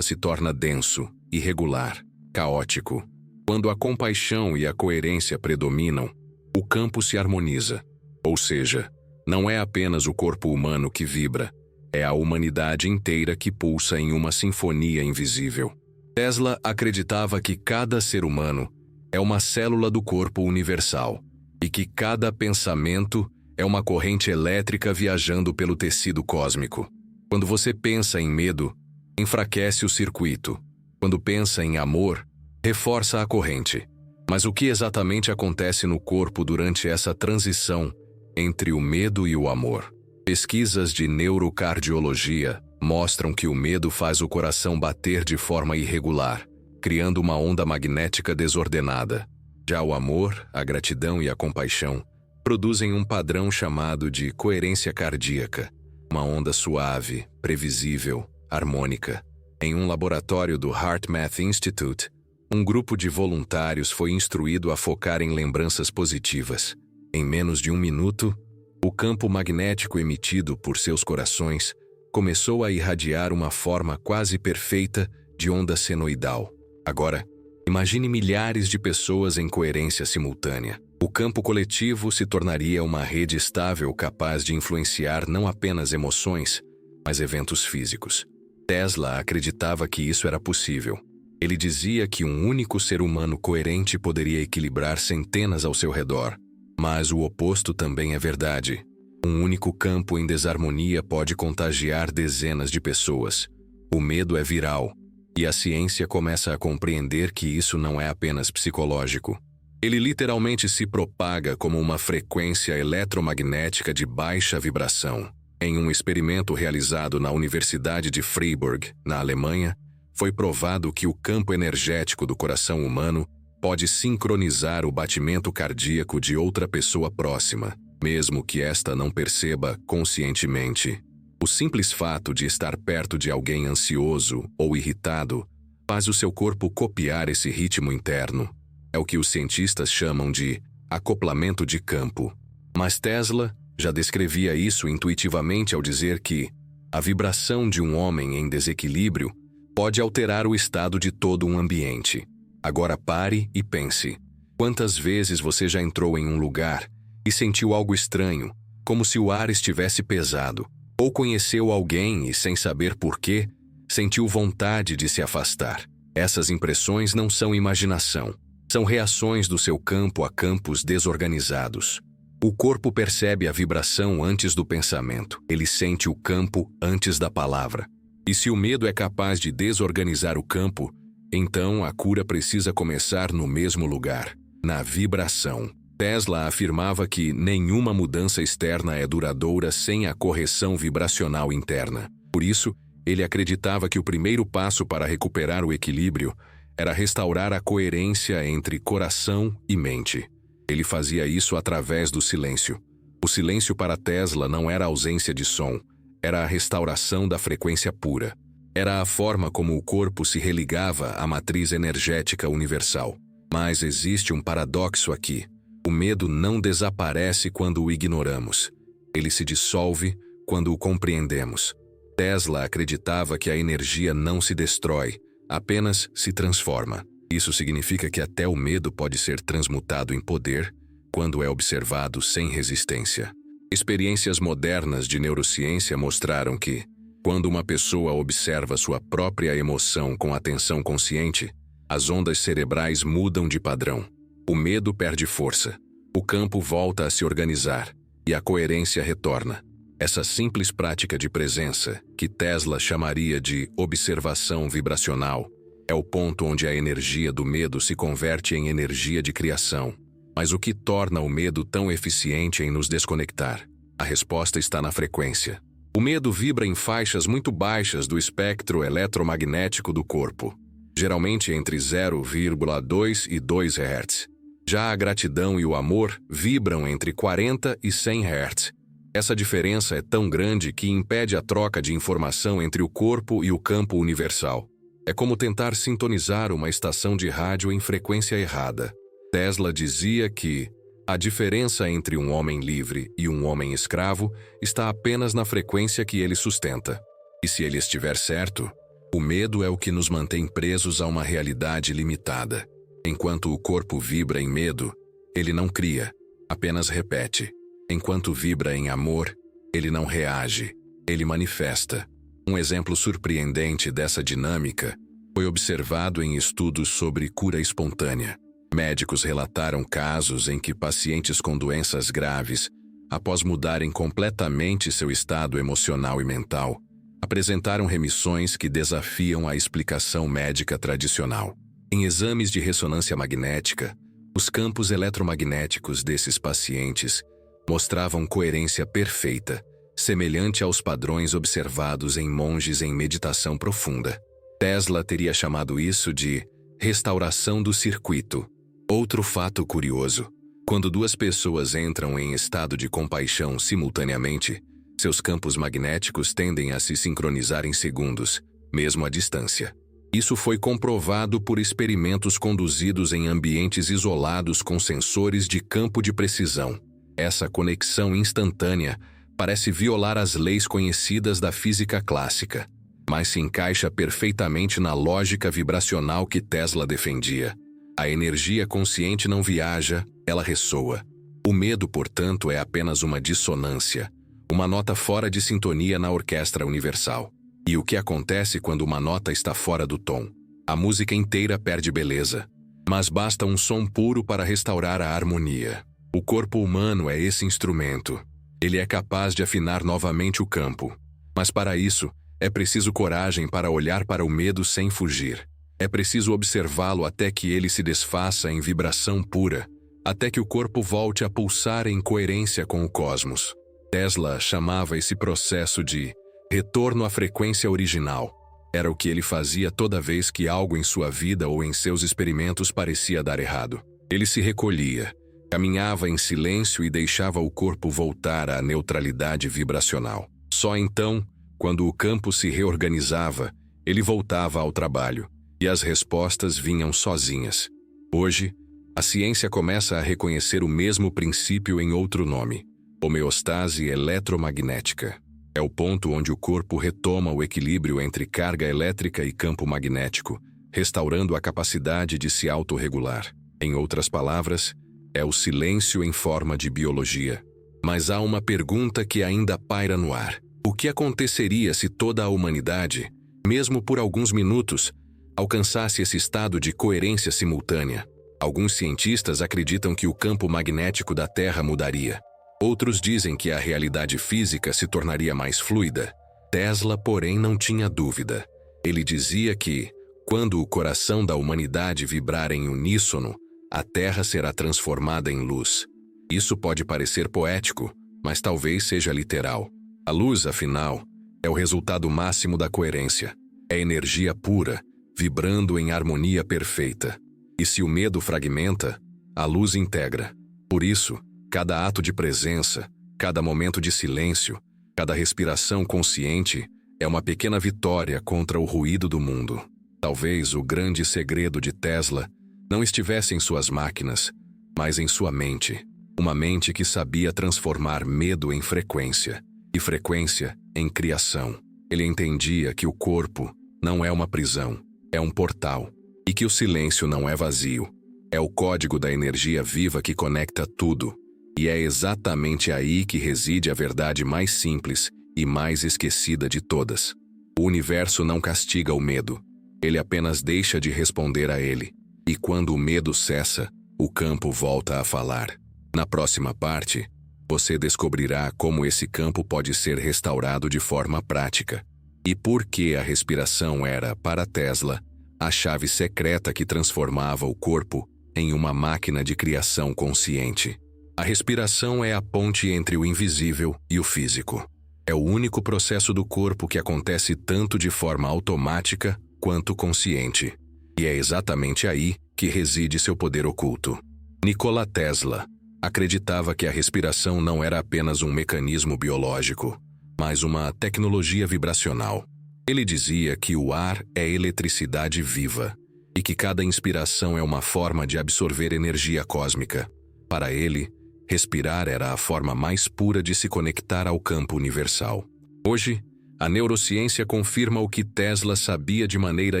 se torna denso, irregular, caótico. Quando a compaixão e a coerência predominam, o campo se harmoniza. Ou seja, não é apenas o corpo humano que vibra, é a humanidade inteira que pulsa em uma sinfonia invisível. Tesla acreditava que cada ser humano é uma célula do corpo universal e que cada pensamento é uma corrente elétrica viajando pelo tecido cósmico. Quando você pensa em medo, enfraquece o circuito. Quando pensa em amor, reforça a corrente. Mas o que exatamente acontece no corpo durante essa transição entre o medo e o amor? Pesquisas de neurocardiologia mostram que o medo faz o coração bater de forma irregular, criando uma onda magnética desordenada. Já o amor, a gratidão e a compaixão produzem um padrão chamado de coerência cardíaca, uma onda suave, previsível, harmônica. Em um laboratório do HeartMath Institute, Um grupo de voluntários foi instruído a focar em lembranças positivas. Em menos de 1 minuto, o campo magnético emitido por seus corações começou a irradiar uma forma quase perfeita de onda senoidal. Agora, imagine milhares de pessoas em coerência simultânea. O campo coletivo se tornaria uma rede estável capaz de influenciar não apenas emoções, mas eventos físicos. Tesla acreditava que isso era possível. Ele dizia que um único ser humano coerente poderia equilibrar centenas ao seu redor. Mas o oposto também é verdade. Um único campo em desarmonia pode contagiar dezenas de pessoas. O medo é viral, e a ciência começa a compreender que isso não é apenas psicológico. Ele literalmente se propaga como uma frequência eletromagnética de baixa vibração. Em um experimento realizado na Universidade de Freiburg, na Alemanha, foi provado que o campo energético do coração humano pode sincronizar o batimento cardíaco de outra pessoa próxima, mesmo que esta não perceba conscientemente. O simples fato de estar perto de alguém ansioso ou irritado faz o seu corpo copiar esse ritmo interno. É o que os cientistas chamam de acoplamento de campo. Mas Tesla já descrevia isso intuitivamente ao dizer que a vibração de um homem em desequilíbrio pode alterar o estado de todo um ambiente. Agora pare e pense. Quantas vezes você já entrou em um lugar e sentiu algo estranho, como se o ar estivesse pesado, ou conheceu alguém e, sem saber porquê, sentiu vontade de se afastar? Essas impressões não são imaginação. São reações do seu campo a campos desorganizados. O corpo percebe a vibração antes do pensamento. Ele sente o campo antes da palavra. E se o medo é capaz de desorganizar o campo, então a cura precisa começar no mesmo lugar, na vibração. Tesla afirmava que nenhuma mudança externa é duradoura sem a correção vibracional interna. Por isso, ele acreditava que o primeiro passo para recuperar o equilíbrio era restaurar a coerência entre coração e mente. Ele fazia isso através do silêncio. O silêncio para Tesla não era a ausência de som, era a restauração da frequência pura. Era a forma como o corpo se religava à matriz energética universal. Mas existe um paradoxo aqui. O medo não desaparece quando o ignoramos. Ele se dissolve quando o compreendemos. Tesla acreditava que a energia não se destrói, apenas se transforma. Isso significa que até o medo pode ser transmutado em poder quando é observado sem resistência. Experiências modernas de neurociência mostraram que, quando uma pessoa observa sua própria emoção com atenção consciente, as ondas cerebrais mudam de padrão. O medo perde força, o campo volta a se organizar e a coerência retorna. Essa simples prática de presença, que Tesla chamaria de observação vibracional, é o ponto onde a energia do medo se converte em energia de criação. Mas o que torna o medo tão eficiente em nos desconectar? A resposta está na frequência. O medo vibra em faixas muito baixas do espectro eletromagnético do corpo, geralmente entre 0,2 e 2 Hz. Já a gratidão e o amor vibram entre 40 e 100 Hz. Essa diferença é tão grande que impede a troca de informação entre o corpo e o campo universal. É como tentar sintonizar uma estação de rádio em frequência errada. Tesla dizia que a diferença entre um homem livre e um homem escravo está apenas na frequência que ele sustenta. E se ele estiver certo, o medo é o que nos mantém presos a uma realidade limitada. Enquanto o corpo vibra em medo, ele não cria, apenas repete. Enquanto vibra em amor, ele não reage, ele manifesta. Um exemplo surpreendente dessa dinâmica foi observado em estudos sobre cura espontânea. Médicos relataram casos em que pacientes com doenças graves, após mudarem completamente seu estado emocional e mental, apresentaram remissões que desafiam a explicação médica tradicional. Em exames de ressonância magnética, os campos eletromagnéticos desses pacientes mostravam coerência perfeita, semelhante aos padrões observados em monges em meditação profunda. Tesla teria chamado isso de restauração do circuito. Outro fato curioso: quando duas pessoas entram em estado de compaixão simultaneamente, seus campos magnéticos tendem a se sincronizar em segundos, mesmo à distância. Isso foi comprovado por experimentos conduzidos em ambientes isolados com sensores de campo de precisão. Essa conexão instantânea parece violar as leis conhecidas da física clássica, mas se encaixa perfeitamente na lógica vibracional que Tesla defendia. A energia consciente não viaja, ela ressoa. O medo, portanto, é apenas uma dissonância, uma nota fora de sintonia na orquestra universal. E o que acontece quando uma nota está fora do tom? A música inteira perde beleza. Mas basta um som puro para restaurar a harmonia. O corpo humano é esse instrumento. Ele é capaz de afinar novamente o campo. Mas para isso, é preciso coragem para olhar para o medo sem fugir. É preciso observá-lo até que ele se desfaça em vibração pura, até que o corpo volte a pulsar em coerência com o cosmos. Tesla chamava esse processo de retorno à frequência original. Era o que ele fazia toda vez que algo em sua vida ou em seus experimentos parecia dar errado. Ele se recolhia, caminhava em silêncio e deixava o corpo voltar à neutralidade vibracional. Só então, quando o campo se reorganizava, ele voltava ao trabalho, e as respostas vinham sozinhas. Hoje, a ciência começa a reconhecer o mesmo princípio em outro nome: homeostase eletromagnética. É o ponto onde o corpo retoma o equilíbrio entre carga elétrica e campo magnético, restaurando a capacidade de se autorregular. Em outras palavras, é o silêncio em forma de biologia. Mas há uma pergunta que ainda paira no ar. O que aconteceria se toda a humanidade, mesmo por alguns minutos, alcançasse esse estado de coerência simultânea? Alguns cientistas acreditam que o campo magnético da Terra mudaria. Outros dizem que a realidade física se tornaria mais fluida. Tesla, porém, não tinha dúvida. Ele dizia que, quando o coração da humanidade vibrar em uníssono, a Terra será transformada em luz. Isso pode parecer poético, mas talvez seja literal. A luz, afinal, é o resultado máximo da coerência. É energia pura, vibrando em harmonia perfeita. E se o medo fragmenta, a luz integra. Por isso, cada ato de presença, cada momento de silêncio, cada respiração consciente é uma pequena vitória contra o ruído do mundo. Talvez o grande segredo de Tesla não estivesse em suas máquinas, mas em sua mente. Uma mente que sabia transformar medo em frequência, e frequência em criação. Ele entendia que o corpo não é uma prisão, é um portal, e que o silêncio não é vazio. É o código da energia viva que conecta tudo. E é exatamente aí que reside a verdade mais simples e mais esquecida de todas. O universo não castiga o medo. Ele apenas deixa de responder a ele. E quando o medo cessa, o campo volta a falar. Na próxima parte, você descobrirá como esse campo pode ser restaurado de forma prática. E por que a respiração era, para Tesla, a chave secreta que transformava o corpo em uma máquina de criação consciente. A respiração é a ponte entre o invisível e o físico. É o único processo do corpo que acontece tanto de forma automática quanto consciente. E é exatamente aí que reside seu poder oculto. Nikola Tesla acreditava que a respiração não era apenas um mecanismo biológico, mas uma tecnologia vibracional. Ele dizia que o ar é eletricidade viva e que cada inspiração é uma forma de absorver energia cósmica. Para ele, respirar era a forma mais pura de se conectar ao campo universal. Hoje, a neurociência confirma o que Tesla sabia de maneira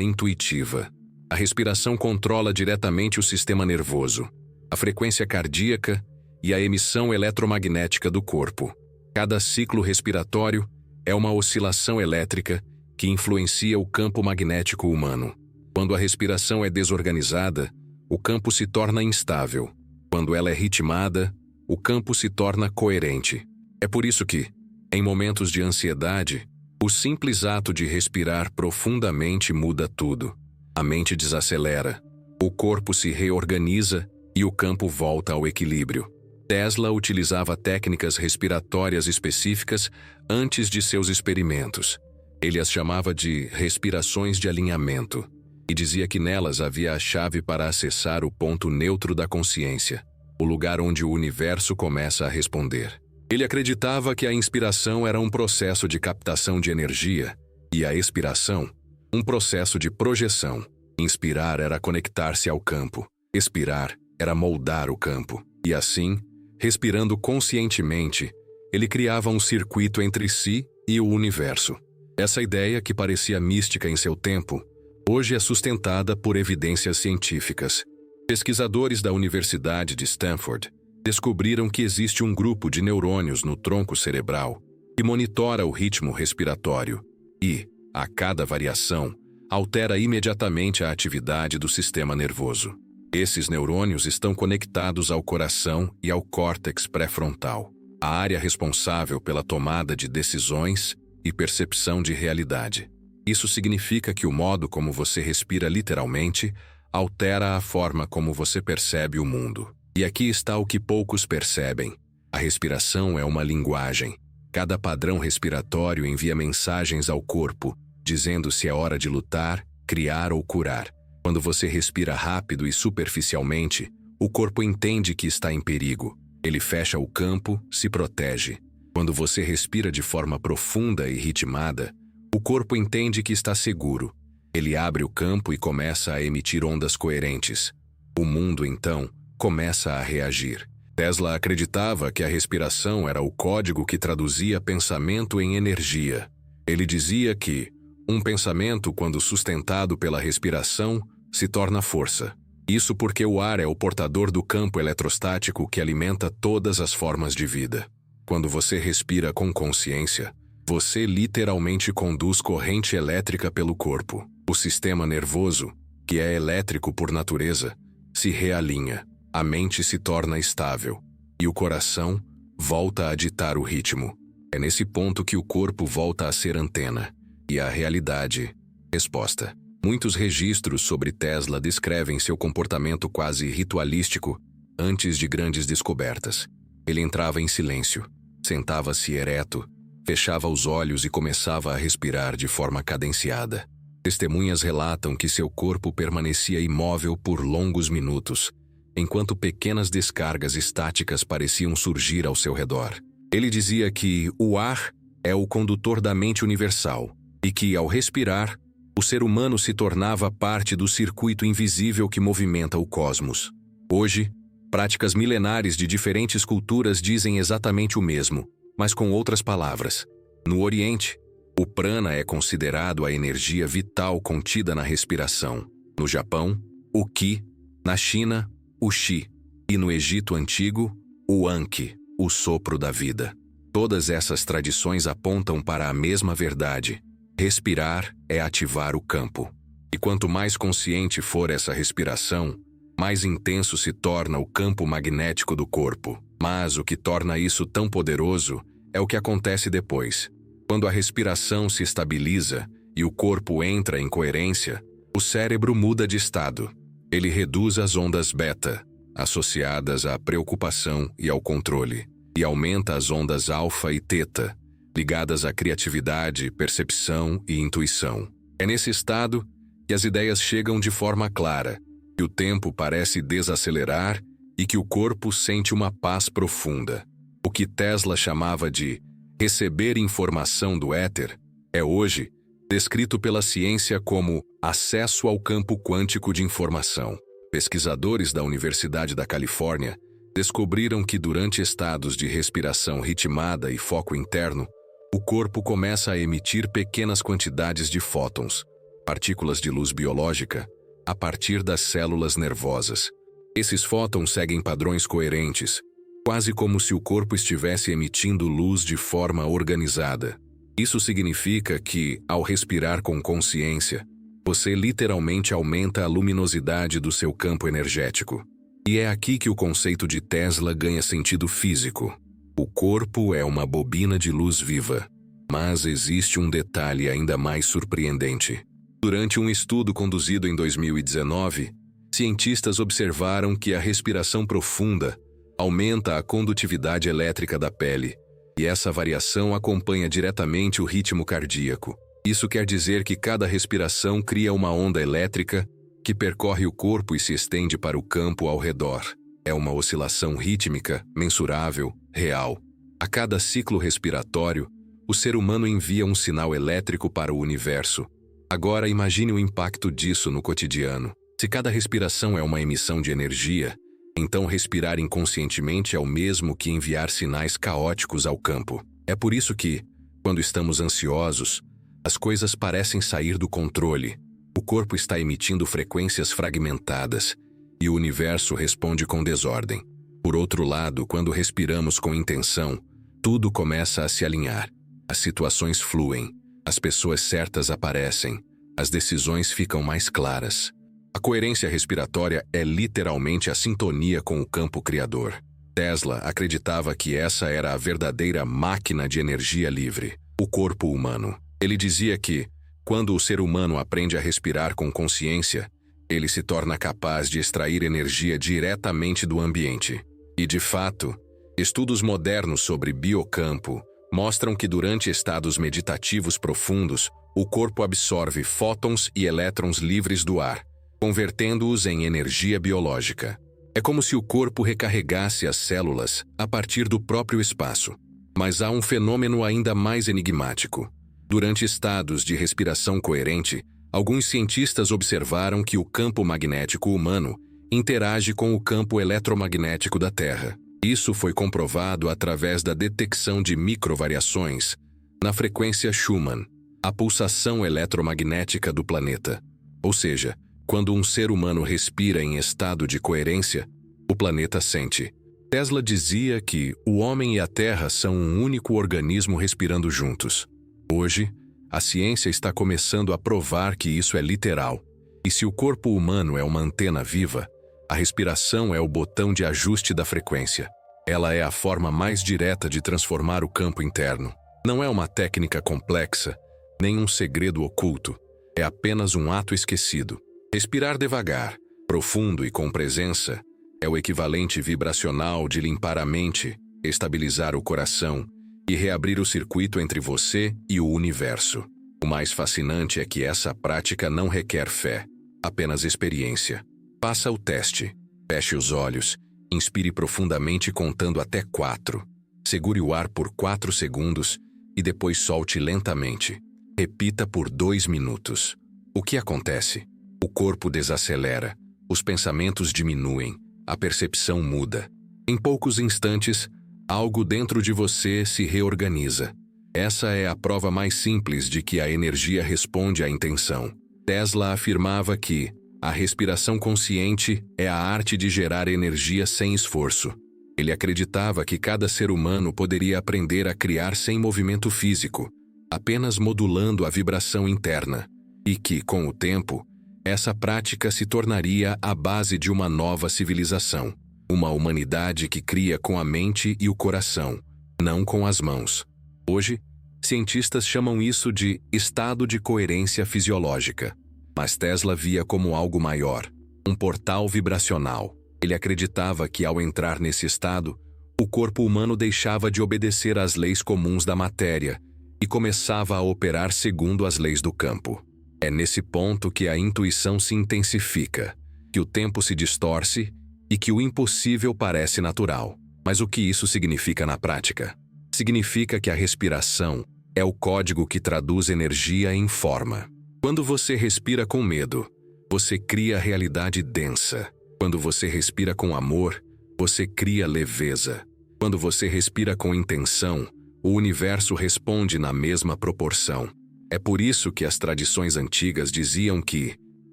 intuitiva. A respiração controla diretamente o sistema nervoso, a frequência cardíaca e a emissão eletromagnética do corpo. Cada ciclo respiratório é uma oscilação elétrica que influencia o campo magnético humano. Quando a respiração é desorganizada, o campo se torna instável. Quando ela é ritmada, o campo se torna coerente. É por isso que, em momentos de ansiedade, o simples ato de respirar profundamente muda tudo. A mente desacelera, o corpo se reorganiza e o campo volta ao equilíbrio. Tesla utilizava técnicas respiratórias específicas antes de seus experimentos. Ele as chamava de respirações de alinhamento e dizia que nelas havia a chave para acessar o ponto neutro da consciência, o lugar onde o universo começa a responder. Ele acreditava que a inspiração era um processo de captação de energia e a expiração, Um processo de projeção. Inspirar era conectar-se ao campo. Expirar era moldar o campo. E assim, respirando conscientemente, ele criava um circuito entre si e o universo. Essa ideia, que parecia mística em seu tempo, hoje é sustentada por evidências científicas. Pesquisadores da Universidade de Stanford descobriram que existe um grupo de neurônios no tronco cerebral que monitora o ritmo respiratório e, a cada variação, altera imediatamente a atividade do sistema nervoso. Esses neurônios estão conectados ao coração e ao córtex pré-frontal, a área responsável pela tomada de decisões e percepção de realidade. Isso significa que o modo como você respira literalmente altera a forma como você percebe o mundo. E aqui está o que poucos percebem. A respiração é uma linguagem. Cada padrão respiratório envia mensagens ao corpo, dizendo se é hora de lutar, criar ou curar. Quando você respira rápido e superficialmente, o corpo entende que está em perigo. Ele fecha o campo, se protege. Quando você respira de forma profunda e ritmada, o corpo entende que está seguro. Ele abre o campo e começa a emitir ondas coerentes. O mundo, então, começa a reagir. Tesla acreditava que a respiração era o código que traduzia pensamento em energia. Ele dizia que um pensamento, quando sustentado pela respiração, se torna força. Isso porque o ar é o portador do campo eletrostático que alimenta todas as formas de vida. Quando você respira com consciência, você literalmente conduz corrente elétrica pelo corpo. O sistema nervoso, que é elétrico por natureza, se realinha. A mente se torna estável. E o coração volta a ditar o ritmo. É nesse ponto que o corpo volta a ser antena. E a realidade, resposta. Muitos registros sobre Tesla descrevem seu comportamento quase ritualístico antes de grandes descobertas. Ele entrava em silêncio, sentava-se ereto, fechava os olhos e começava a respirar de forma cadenciada. Testemunhas relatam que seu corpo permanecia imóvel por longos minutos, enquanto pequenas descargas estáticas pareciam surgir ao seu redor. Ele dizia que o ar é o condutor da mente universal e que, ao respirar, o ser humano se tornava parte do circuito invisível que movimenta o cosmos. Hoje, práticas milenares de diferentes culturas dizem exatamente o mesmo, mas com outras palavras. No Oriente, o prana é considerado a energia vital contida na respiração. No Japão, o ki. Na China, o chi. E no Egito Antigo, o anki, o sopro da vida. Todas essas tradições apontam para a mesma verdade. Respirar é ativar o campo. E quanto mais consciente for essa respiração, mais intenso se torna o campo magnético do corpo. Mas o que torna isso tão poderoso é o que acontece depois. Quando a respiração se estabiliza e o corpo entra em coerência, o cérebro muda de estado. Ele reduz as ondas beta, associadas à preocupação e ao controle, e aumenta as ondas alfa e teta, ligadas à criatividade, percepção e intuição. É nesse estado que as ideias chegam de forma clara, que o tempo parece desacelerar e que o corpo sente uma paz profunda. O que Tesla chamava de receber informação do éter é hoje descrito pela ciência como acesso ao campo quântico de informação. Pesquisadores da Universidade da Califórnia descobriram que durante estados de respiração ritmada e foco interno, o corpo começa a emitir pequenas quantidades de fótons, partículas de luz biológica, a partir das células nervosas. Esses fótons seguem padrões coerentes, quase como se o corpo estivesse emitindo luz de forma organizada. Isso significa que, ao respirar com consciência, você literalmente aumenta a luminosidade do seu campo energético. E é aqui que o conceito de Tesla ganha sentido físico. O corpo é uma bobina de luz viva. Mas existe um detalhe ainda mais surpreendente. Durante um estudo conduzido em 2019, cientistas observaram que a respiração profunda aumenta a condutividade elétrica da pele, e essa variação acompanha diretamente o ritmo cardíaco. Isso quer dizer que cada respiração cria uma onda elétrica que percorre o corpo e se estende para o campo ao redor. É uma oscilação rítmica, mensurável, real. A cada ciclo respiratório, o ser humano envia um sinal elétrico para o universo, Agora imagine o impacto disso no cotidiano. Se cada respiração é uma emissão de energia, então respirar inconscientemente é o mesmo que enviar sinais caóticos ao campo. É por isso que, quando estamos ansiosos, as coisas parecem sair do controle. O corpo está emitindo frequências fragmentadas e o universo responde com desordem. Por outro lado, quando respiramos com intenção, tudo começa a se alinhar. As situações fluem, as pessoas certas aparecem, as decisões ficam mais claras. A coerência respiratória é literalmente a sintonia com o campo criador. Tesla acreditava que essa era a verdadeira máquina de energia livre, o corpo humano. Ele dizia que, quando o ser humano aprende a respirar com consciência, ele se torna capaz de extrair energia diretamente do ambiente. E, de fato, estudos modernos sobre biocampo mostram que durante estados meditativos profundos, o corpo absorve fótons e elétrons livres do ar, convertendo-os em energia biológica. É como se o corpo recarregasse as células a partir do próprio espaço. Mas há um fenômeno ainda mais enigmático. Durante estados de respiração coerente, alguns cientistas observaram que o campo magnético humano interage com o campo eletromagnético da Terra. Isso foi comprovado através da detecção de microvariações na frequência Schumann, a pulsação eletromagnética do planeta. Ou seja, quando um ser humano respira em estado de coerência, o planeta sente. Tesla dizia que o homem e a Terra são um único organismo respirando juntos. Hoje, a ciência está começando a provar que isso é literal. E se o corpo humano é uma antena viva, a respiração é o botão de ajuste da frequência. Ela é a forma mais direta de transformar o campo interno. Não é uma técnica complexa, nem um segredo oculto. É apenas um ato esquecido. Respirar devagar, profundo e com presença é o equivalente vibracional de limpar a mente, estabilizar o coração e reabrir o circuito entre você e o universo. O mais fascinante é que essa prática não requer fé, apenas experiência. Faça o teste. Feche os olhos, inspire profundamente contando até 4. Segure o ar por 4 segundos e depois solte lentamente. Repita por 2 minutos. O que acontece? O corpo desacelera, os pensamentos diminuem, a percepção muda. Em poucos instantes, algo dentro de você se reorganiza. Essa é a prova mais simples de que a energia responde à intenção. Tesla afirmava que a respiração consciente é a arte de gerar energia sem esforço. Ele acreditava que cada ser humano poderia aprender a criar sem movimento físico, apenas modulando a vibração interna, e que, com o tempo, essa prática se tornaria a base de uma nova civilização, uma humanidade que cria com a mente e o coração, não com as mãos. Hoje, cientistas chamam isso de estado de coerência fisiológica, mas Tesla via como algo maior, um portal vibracional. Ele acreditava que, ao entrar nesse estado, o corpo humano deixava de obedecer às leis comuns da matéria e começava a operar segundo as leis do campo. É nesse ponto que a intuição se intensifica, que o tempo se distorce e que o impossível parece natural. Mas o que isso significa na prática? Significa que a respiração é o código que traduz energia em forma. Quando você respira com medo, você cria realidade densa. Quando você respira com amor, você cria leveza. Quando você respira com intenção, o universo responde na mesma proporção. É por isso que as tradições antigas diziam que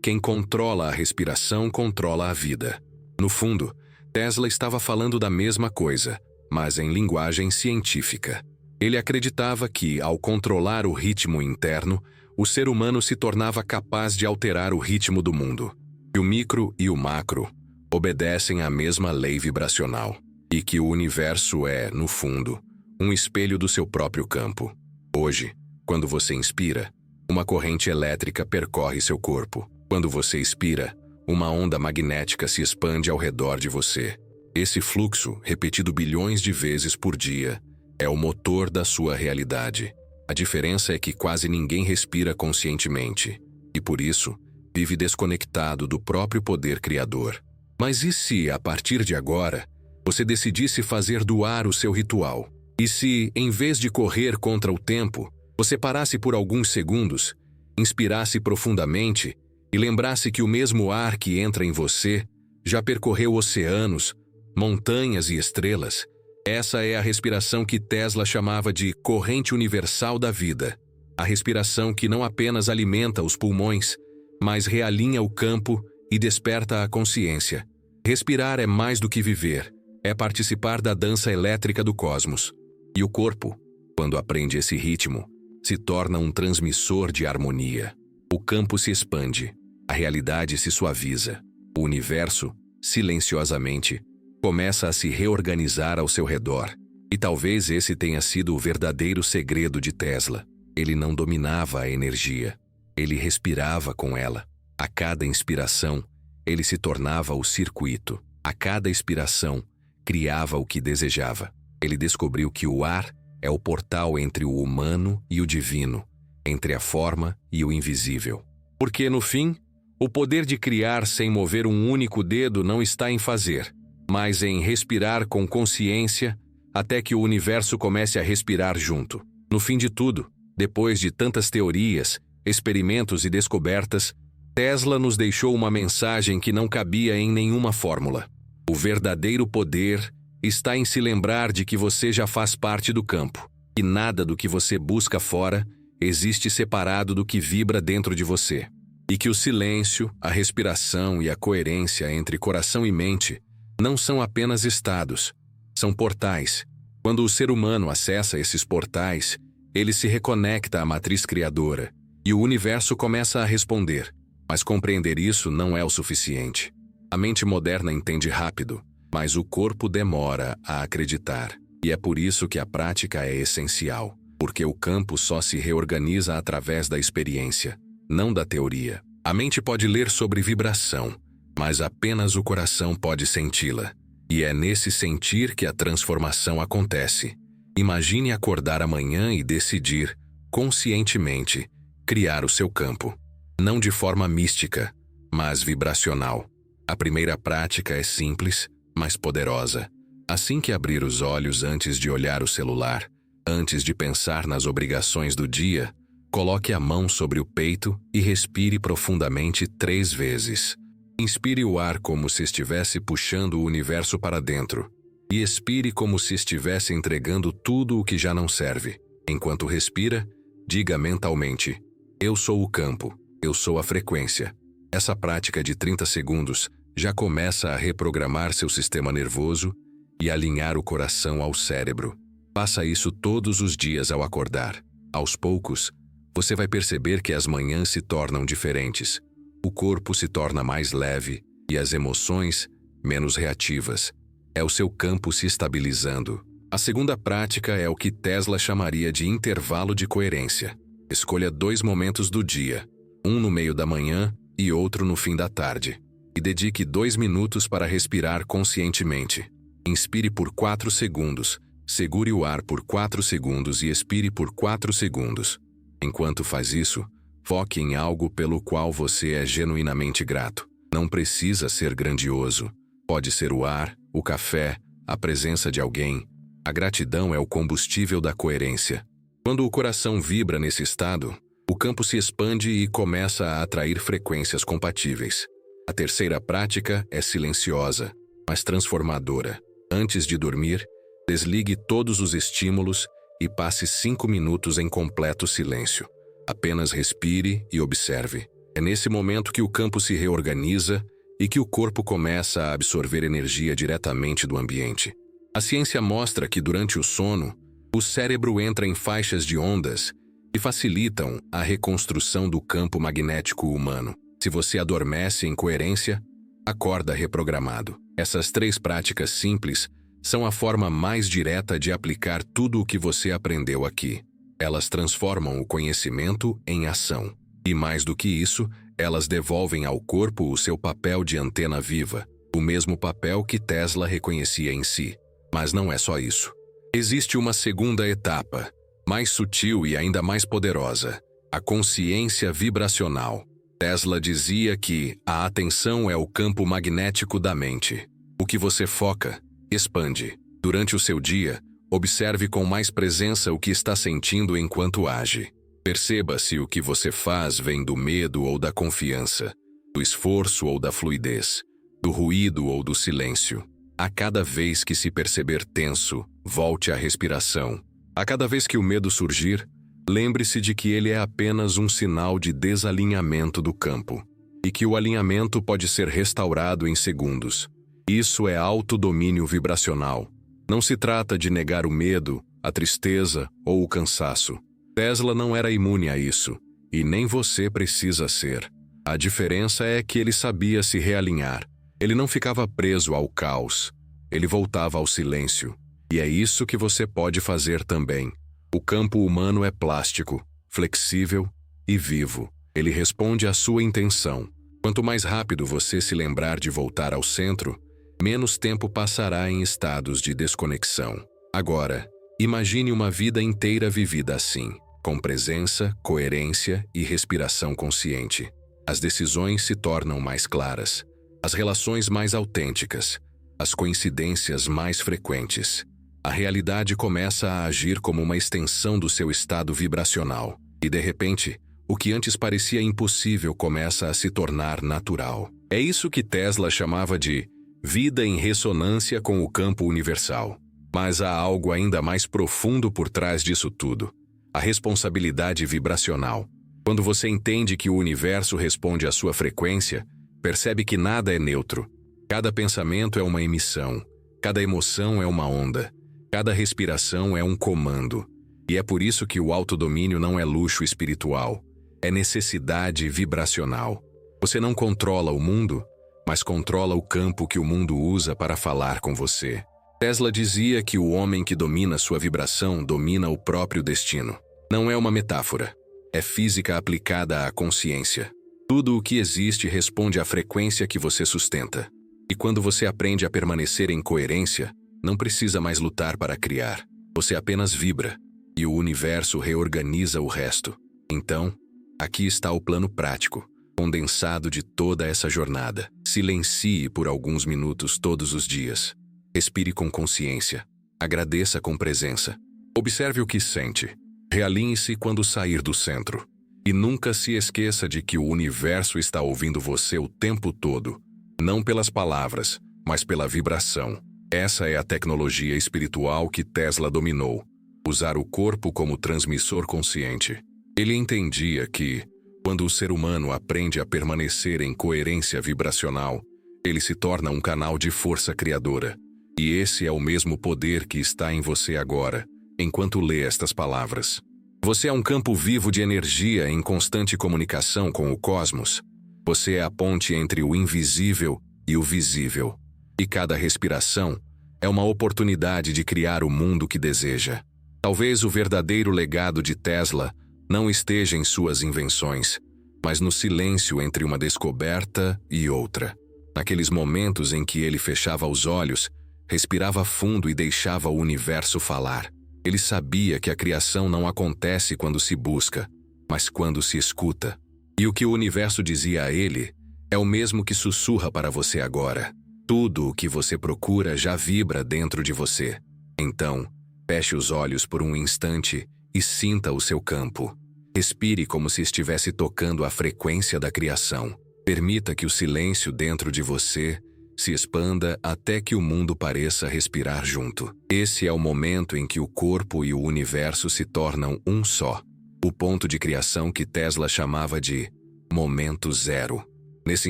quem controla a respiração controla a vida. No fundo, Tesla estava falando da mesma coisa, mas em linguagem científica. Ele acreditava que, ao controlar o ritmo interno, o ser humano se tornava capaz de alterar o ritmo do mundo. Que o micro e o macro obedecem à mesma lei vibracional, e que o universo é, no fundo, um espelho do seu próprio campo. Hoje, quando você inspira, uma corrente elétrica percorre seu corpo. Quando você expira, uma onda magnética se expande ao redor de você. Esse fluxo, repetido bilhões de vezes por dia, é o motor da sua realidade. A diferença é que quase ninguém respira conscientemente, e por isso, vive desconectado do próprio poder criador. Mas e se, a partir de agora, você decidisse fazer do ar o seu ritual? E se, em vez de correr contra o tempo, você parasse por alguns segundos inspirasse profundamente e lembrasse que o mesmo ar que entra em você já percorreu oceanos, montanhas e estrelas. Essa é a respiração que Tesla chamava de corrente universal da vida. A respiração que não apenas alimenta os pulmões, mas realinha o campo e desperta a consciência. Respirar é mais do que viver, é participar da dança elétrica do cosmos. E o corpo, quando aprende esse ritmo, se torna um transmissor de harmonia. O campo se expande, a realidade se suaviza. O universo, silenciosamente, começa a se reorganizar ao seu redor. E talvez esse tenha sido o verdadeiro segredo de Tesla. Ele não dominava a energia, ele respirava com ela. A cada inspiração, ele se tornava o circuito. A cada expiração, criava o que desejava. Ele descobriu que o ar é o portal entre o humano e o divino, entre a forma e o invisível. Porque, no fim, o poder de criar sem mover um único dedo não está em fazer, mas em respirar com consciência até que o universo comece a respirar junto. No fim de tudo, depois de tantas teorias, experimentos e descobertas, Tesla nos deixou uma mensagem que não cabia em nenhuma fórmula. O verdadeiro poder está em se lembrar de que você já faz parte do campo, e nada do que você busca fora existe separado do que vibra dentro de você. E que o silêncio, a respiração e a coerência entre coração e mente não são apenas estados, são portais. Quando o ser humano acessa esses portais, ele se reconecta à matriz criadora, e o universo começa a responder. Mas compreender isso não é o suficiente. A mente moderna entende rápido, mas o corpo demora a acreditar. E é por isso que a prática é essencial, porque o campo só se reorganiza através da experiência, não da teoria. A mente pode ler sobre vibração, mas apenas o coração pode senti-la. E é nesse sentir que a transformação acontece. Imagine acordar amanhã e decidir, conscientemente, criar o seu campo. Não de forma mística, mas vibracional. A primeira prática é simples, mas poderosa. Assim que abrir os olhos antes de olhar o celular, antes de pensar nas obrigações do dia, coloque a mão sobre o peito e respire profundamente 3 vezes. Inspire o ar como se estivesse puxando o universo para dentro, e expire como se estivesse entregando tudo o que já não serve. Enquanto respira, diga mentalmente: eu sou o campo, eu sou a frequência. Essa prática de 30 segundos já começa a reprogramar seu sistema nervoso e alinhar o coração ao cérebro. Faça isso todos os dias ao acordar. Aos poucos, você vai perceber que as manhãs se tornam diferentes. O corpo se torna mais leve e as emoções menos reativas. É o seu campo se estabilizando. A segunda prática é o que Tesla chamaria de intervalo de coerência. Escolha 2 momentos do dia, um no meio da manhã e outro no fim da tarde. E dedique 2 minutos para respirar conscientemente. Inspire por 4 segundos, segure o ar por 4 segundos e expire por 4 segundos. Enquanto faz isso, foque em algo pelo qual você é genuinamente grato. Não precisa ser grandioso. Pode ser o ar, o café, a presença de alguém. A gratidão é o combustível da coerência. Quando o coração vibra nesse estado, o campo se expande e começa a atrair frequências compatíveis. A terceira prática é silenciosa, mas transformadora. Antes de dormir, desligue todos os estímulos e passe 5 minutos em completo silêncio. Apenas respire e observe. É nesse momento que o campo se reorganiza e que o corpo começa a absorver energia diretamente do ambiente. A ciência mostra que durante o sono, o cérebro entra em faixas de ondas que facilitam a reconstrução do campo magnético humano. Se você adormece em coerência, acorda reprogramado. Essas 3 práticas simples são a forma mais direta de aplicar tudo o que você aprendeu aqui. Elas transformam o conhecimento em ação. E mais do que isso, elas devolvem ao corpo o seu papel de antena viva, o mesmo papel que Tesla reconhecia em si. Mas não é só isso. Existe uma segunda etapa, mais sutil e ainda mais poderosa: a consciência vibracional. Tesla dizia que a atenção é o campo magnético da mente. O que você foca, expande. Durante o seu dia, observe com mais presença o que está sentindo enquanto age. Perceba se o que você faz vem do medo ou da confiança, do esforço ou da fluidez, do ruído ou do silêncio. A cada vez que se perceber tenso, volte à respiração. A cada vez que o medo surgir, lembre-se de que ele é apenas um sinal de desalinhamento do campo, e que o alinhamento pode ser restaurado em segundos. Isso é autodomínio vibracional. Não se trata de negar o medo, a tristeza ou o cansaço. Tesla não era imune a isso, e nem você precisa ser. A diferença é que ele sabia se realinhar. Ele não ficava preso ao caos. Ele voltava ao silêncio. E é isso que você pode fazer também. O campo humano é plástico, flexível e vivo. Ele responde à sua intenção. Quanto mais rápido você se lembrar de voltar ao centro, menos tempo passará em estados de desconexão. Agora, imagine uma vida inteira vivida assim, com presença, coerência e respiração consciente. As decisões se tornam mais claras, as relações mais autênticas, as coincidências mais frequentes. A realidade começa a agir como uma extensão do seu estado vibracional. E, de repente, o que antes parecia impossível começa a se tornar natural. É isso que Tesla chamava de vida em ressonância com o campo universal. Mas há algo ainda mais profundo por trás disso tudo: a responsabilidade vibracional. Quando você entende que o universo responde à sua frequência, percebe que nada é neutro. Cada pensamento é uma emissão, cada emoção é uma onda, cada respiração é um comando. E é por isso que o autodomínio não é luxo espiritual, é necessidade vibracional. Você não controla o mundo, mas controla o campo que o mundo usa para falar com você. Tesla dizia que o homem que domina sua vibração domina o próprio destino. Não é uma metáfora, é física aplicada à consciência. Tudo o que existe responde à frequência que você sustenta. E quando você aprende a permanecer em coerência, não precisa mais lutar para criar. Você apenas vibra, e o universo reorganiza o resto. Então, aqui está o plano prático, condensado de toda essa jornada. Silencie por alguns minutos todos os dias. Respire com consciência. Agradeça com presença. Observe o que sente. Realinhe-se quando sair do centro. E nunca se esqueça de que o universo está ouvindo você o tempo todo. Não pelas palavras, mas pela vibração. Essa é a tecnologia espiritual que Tesla dominou. Usar o corpo como transmissor consciente. Ele entendia que, quando o ser humano aprende a permanecer em coerência vibracional, ele se torna um canal de força criadora. E esse é o mesmo poder que está em você agora, enquanto lê estas palavras. Você é um campo vivo de energia em constante comunicação com o cosmos. Você é a ponte entre o invisível e o visível. E cada respiração é uma oportunidade de criar o mundo que deseja. Talvez o verdadeiro legado de Tesla não esteja em suas invenções, mas no silêncio entre uma descoberta e outra. Naqueles momentos em que ele fechava os olhos, respirava fundo e deixava o universo falar. Ele sabia que a criação não acontece quando se busca, mas quando se escuta. E o que o universo dizia a ele é o mesmo que sussurra para você agora. Tudo o que você procura já vibra dentro de você. Então, feche os olhos por um instante e sinta o seu campo. Respire como se estivesse tocando a frequência da criação. Permita que o silêncio dentro de você se expanda até que o mundo pareça respirar junto. Esse é o momento em que o corpo e o universo se tornam um só. O ponto de criação que Tesla chamava de momento zero. Nesse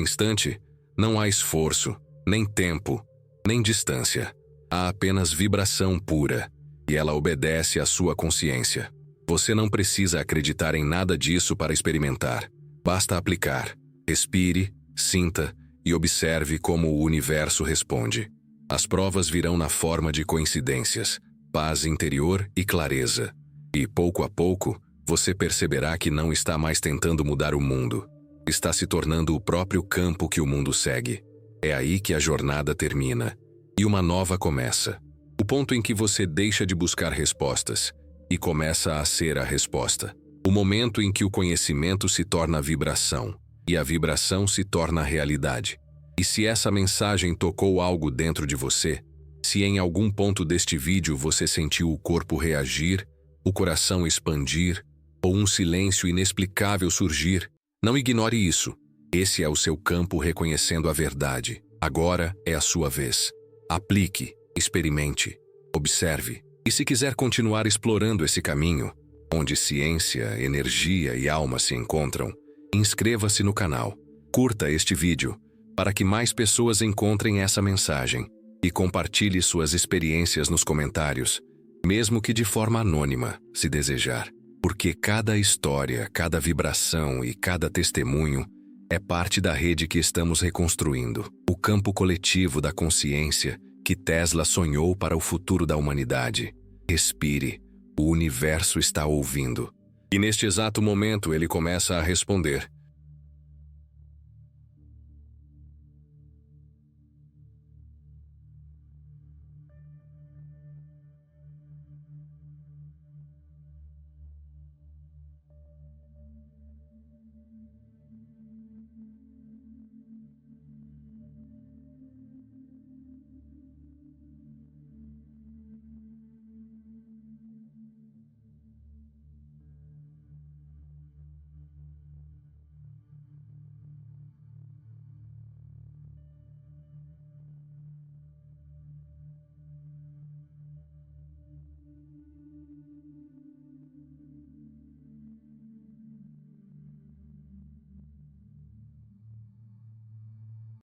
instante, não há esforço, nem tempo, nem distância. Há apenas vibração pura, e ela obedece à sua consciência. Você não precisa acreditar em nada disso para experimentar. Basta aplicar. Respire, sinta e observe como o universo responde. As provas virão na forma de coincidências, paz interior e clareza. E, pouco a pouco, você perceberá que não está mais tentando mudar o mundo. Está se tornando o próprio campo que o mundo segue. É aí que a jornada termina, e uma nova começa. O ponto em que você deixa de buscar respostas e começa a ser a resposta. O momento em que o conhecimento se torna vibração, e a vibração se torna realidade. E se essa mensagem tocou algo dentro de você, se em algum ponto deste vídeo você sentiu o corpo reagir, o coração expandir, ou um silêncio inexplicável surgir, não ignore isso. Esse é o seu campo reconhecendo a verdade. Agora é a sua vez. Aplique, experimente, observe. E se quiser continuar explorando esse caminho, onde ciência, energia e alma se encontram, inscreva-se no canal. Curta este vídeo, para que mais pessoas encontrem essa mensagem. E compartilhe suas experiências nos comentários, mesmo que de forma anônima, se desejar. Porque cada história, cada vibração e cada testemunho é parte da rede que estamos reconstruindo. O campo coletivo da consciência que Tesla sonhou para o futuro da humanidade. Respire, o universo está ouvindo. E neste exato momento ele começa a responder.